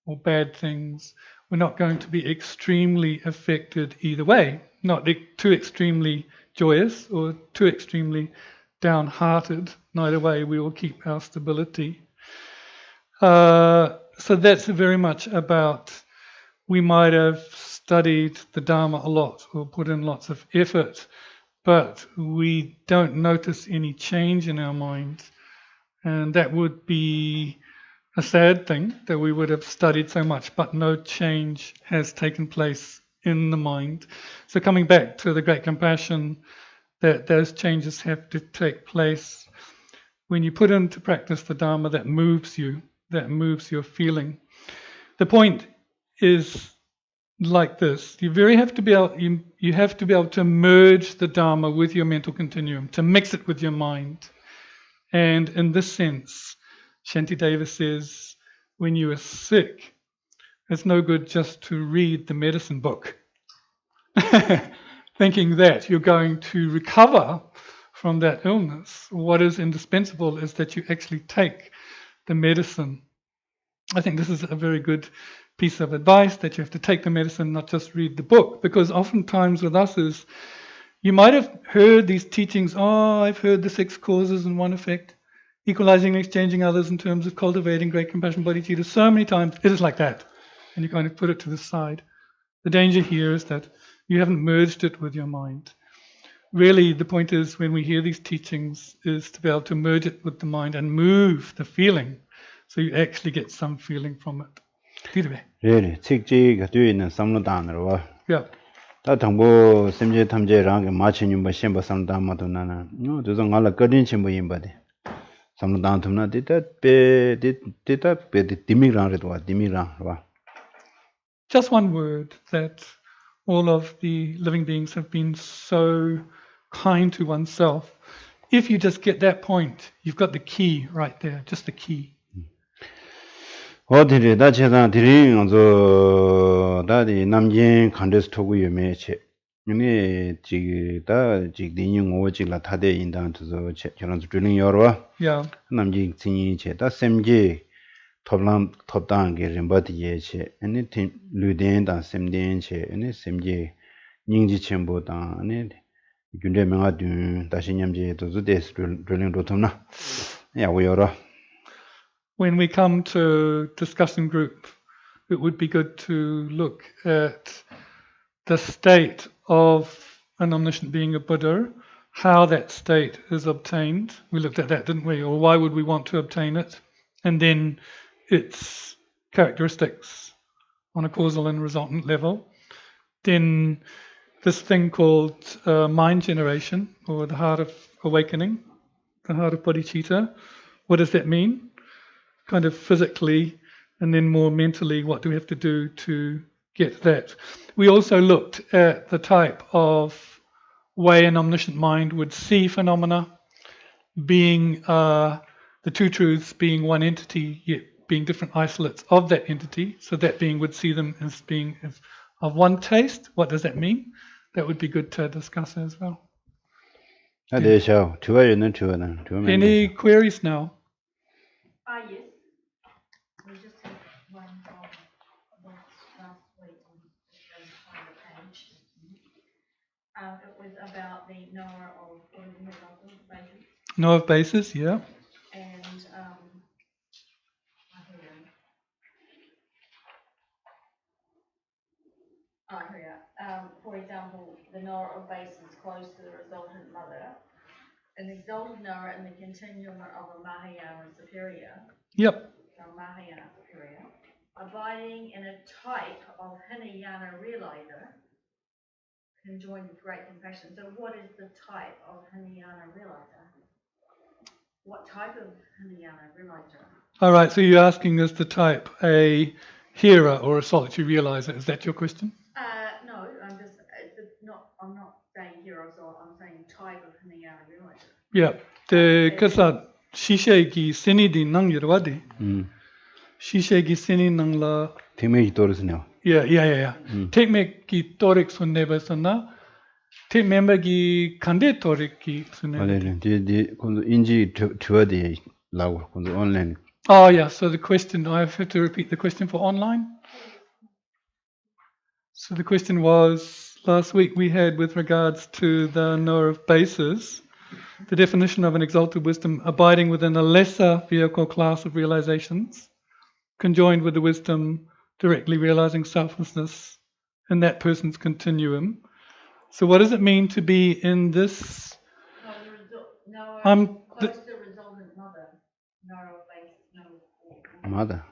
or bad things. We're not going to be extremely affected either way, not too extremely joyous or too extremely downhearted. Neither way, we will keep our stability. So that's very much about, we might have studied the Dharma a lot or put in lots of effort, but we don't notice any change in our mind. And that would be a sad thing, that we would have studied so much, but no change has taken place in the mind. So coming back to the great compassion, that those changes have to take place when you put into practice the Dharma that moves you, that moves your feeling. The point is like this: you have to be able to merge the Dharma with your mental continuum, to mix it with your mind. And in this sense, Shantideva says, when you are sick, it's no good just to read the medicine book, thinking that you're going to recover from that illness, what is indispensable is that you actually take the medicine. I think this is a very good piece of advice, that you have to take the medicine, not just read the book, because oftentimes with us is, you might have heard these teachings, I've heard the 6 causes and 1 effect, equalizing and exchanging others in terms of cultivating great compassion, bodhicitta, so many times. It is like that. And you kind of put it to the side. The danger here is that you haven't merged it with your mind. Really, the point is, when we hear these teachings, is to be able to merge it with the mind and move the feeling, so you actually get some feeling from it. Really, 책지가 뒤에 있는 삼로단으로. Yeah. 다 정보 심지 탐제랑 마치님 심바 삼단마도 나는. 저도 알아 거린 심부 임바데. 삼로단 tum나 디타베 디미랑레도 디미랑 봐. Just one word, that all of the living beings have been so kind to oneself. If you just get that point, you've got the key right there, just the key. 어디에 다체다 드링 다디 남진 칸데스 토구 유메체 네 지다 지딩 오지라 타데 인단도 저런 드링 여러 Yeah. 남진 진이 제다 셈지 톱단게 림바디예체 아니 류덴다 셈덴체 아니 셈지 닝지 첨보다 아니 균데명아든 다시 냠지도 주데스 드링 도톰나 야 오여러. When we come to discussion group, it would be good to look at the state of an omniscient being, a Buddha, how that state is obtained. We looked at that, didn't we? Or why would we want to obtain it? And then its characteristics on a causal and resultant level. Then this thing called mind generation, or the heart of awakening, the heart of bodhicitta. What does that mean? Kind of physically, and then more mentally, what do we have to do to get that? We also looked at the type of way an omniscient mind would see phenomena, being the 2 truths being one entity, yet being different isolates of that entity. So that being would see them as being of one taste. What does that mean? That would be good to discuss as well. Any queries now? Yes. We just had one last week on the page. It was about the knower of basis. Knower of basis, yeah. And for example, the knower of basis close to the resultant mother, an exalted knower in the continuum of a Mahayana superior. Yep. Mahayana superior, abiding in a type of Hinayana realizer, conjoined with great compassion. So what is the type of Hinayana realizer? What type of Hinayana realizer? All right, so you're asking us the type, a hearer or a solitary realizer. Is that your question? No, I'm not saying hero, so I'm saying type of Hinayana realizer. Yeah. The kasa shishegi sini di nang yirwadi. Shishegi sini nang la. Tekmek torisnya. Yeah. Tekmek ki torik sunneba sana. Tekmek ki kande torik ki sunneba. Di kundu inji tuadi law kundu online. Oh yeah. So the question, I have to repeat the question for online. So the question was, last week we had with regards to the knower of bases, the definition of an exalted wisdom abiding within a lesser vehicle class of realizations, conjoined with the wisdom directly realizing selflessness in that person's continuum. So what does it mean to be in this? Close to resultant mother. Knower of basis, mother.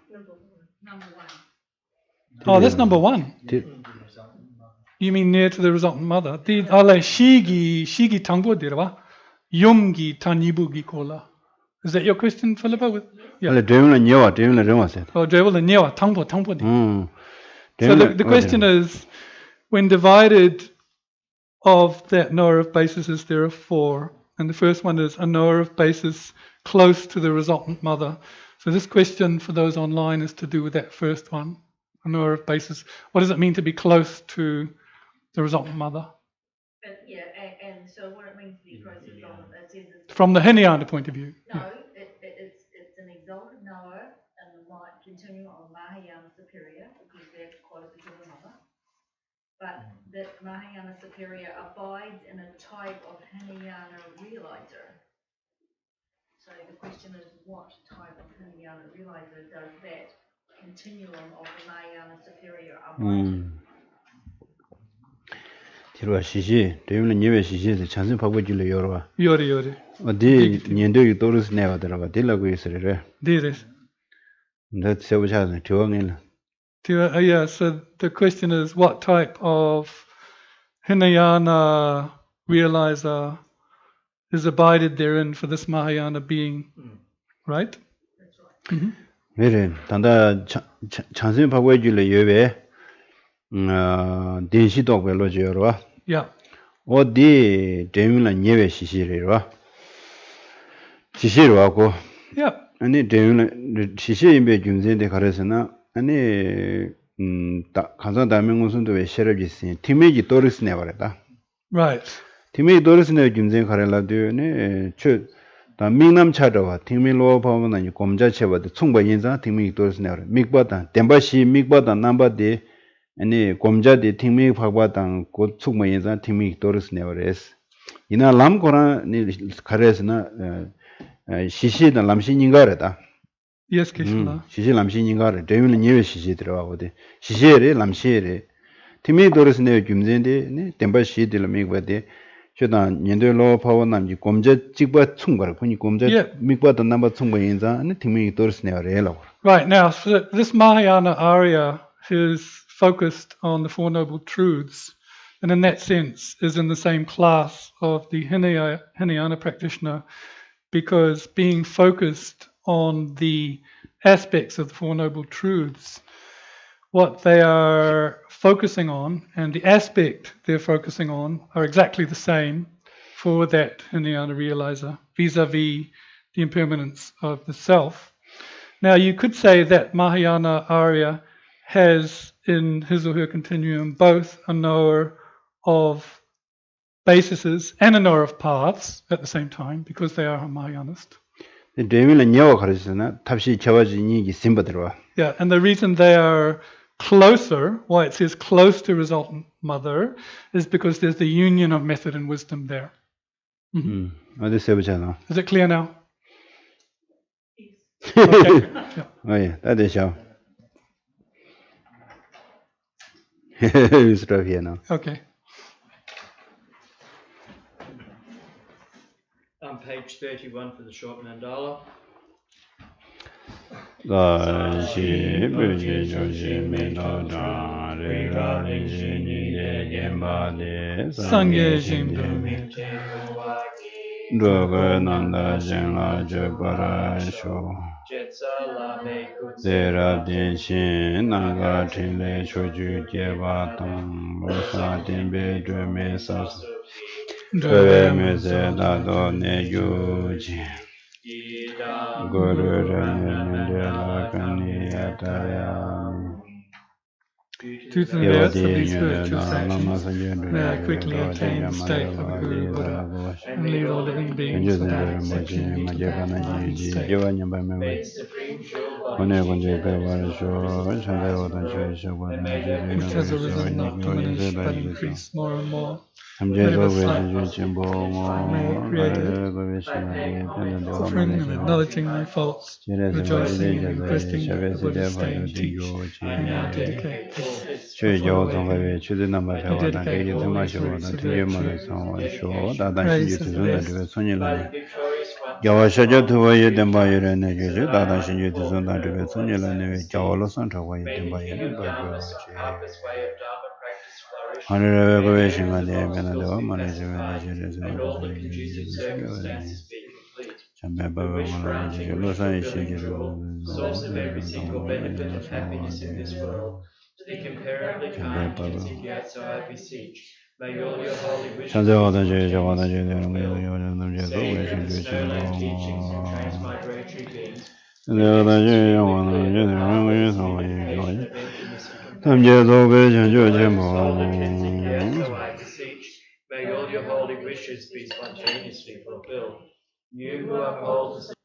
Number 1. Oh, that's number 1. You mean near to the resultant mother? The shigi tangbo dirwa, yumgi tanibugi kola. Is that your question, Philippa? Yeah. Oh, tangbo. So the question is, when divided of that knower of basis, there are 4, and the first one is a knower of basis close to the resultant mother. So this question for those online is to do with that first one, a knower of basis. What does it mean to be close to the resultant mother? And so what it means to be close to the resultant is from the Hinayana point of view. No, it's an exalted knower and the mind continuum of Mahayana Superior, because they're closer to the mother. But that Mahayana Superior abides in a type of Hinayana realizer. So the question is, what type of Hinayana realizer does that continuum of the Mahayana Superior abide in? Tirwa shishi, devila nyewe shishi de chansin pakwa jile yorwa. Yori. Odi nyendo yu torus newa dharwa, dila kuyi sirire. Diris. That sewa chadhan, tiwa ngila. Yeah, so the question is, what type of Hinayana realizer is abided therein for this Mahayana being, right? That's right. Mere, tanda chansin pakwa jile yowe, denshi tokwe loje yorwa. Yeah. Odi devila nyewe shishi rirwa. Shishi rwa ko. Yeah. Ani devila shishi imbe jumzende karesana, ani kansan damingunsundu we sherabjisi, timeji toris nevareta. Right. Timeji toris nevar jumzende karela diyo, ne, chu, da mingnam chadawa, tingme loa pawa na gomja cheba de tsungba yinza, timeji toris nevare. Mikba dan, tenpa shi mikba dan namba de, ani gomja de tingme pakba dan go tsungba yinza, timeji toris nevares. Ina lam koran karesana, shishi dan lamshi nyingareta. Yes, Kishla. shishi lamshi nyingare, devila nyewe shishi dhirawa wade. Shishi re, lamshi re. Timi doris newe gyumzende, tenpa shi dhila mikwa de, chodan nyendo loo pawa namji gomja jikba tsungbar, kuni gomja mikwa dan namba tsungba yinza, timi doris newe re lawa. Right, now, so this Mahayana Arya is focused on the Four Noble Truths, and in that sense is in the same class of the Hinayana practitioner, because being focused on the aspects of the Four Noble Truths, what they are focusing on and the aspect they're focusing on are exactly the same for that Hinayana realizer, vis-a-vis the impermanence of the self. Now you could say that Mahayana Arya has in his or her continuum both a knower of bases and a knower of paths at the same time, because they are a Mahayanist. devila nyewa karesana, tabshi chawaji nyingi simba dhirawa. Yeah, and the reason they are closer, why it says close to resultant mother, is because there's the union of method and wisdom there. Adi sewa chadhan. Is it clear now? Yes. Okay. Oh yeah, that is how. It's right here now. Okay. On page 31 for the short mandala. Sangye Jimdo. Doga nanda jenla jabara sho. Zera dinshin naga tile choju jeba tang. Losa dimbe dweme sas. Dweme se dado ne yuji. Guru Ranindela Kani Atayami. Truth and merits of these spiritual sanctions, may I quickly attain the state of a Guru Buddha and lead all living beings without exception into that divine state. Which has arisen not diminished but increased more and more. Whenever slight may create it, suffering and acknowledging my faults, rejoicing and requesting the Buddha's stage teach, and I dedicate this. Praise of the Vedas to the incomparably kind continued yet, so I beseech. May all your holy wishes save external teachings and transmigratory beings. May all your holy wishes be spontaneously fulfilled. You who uphold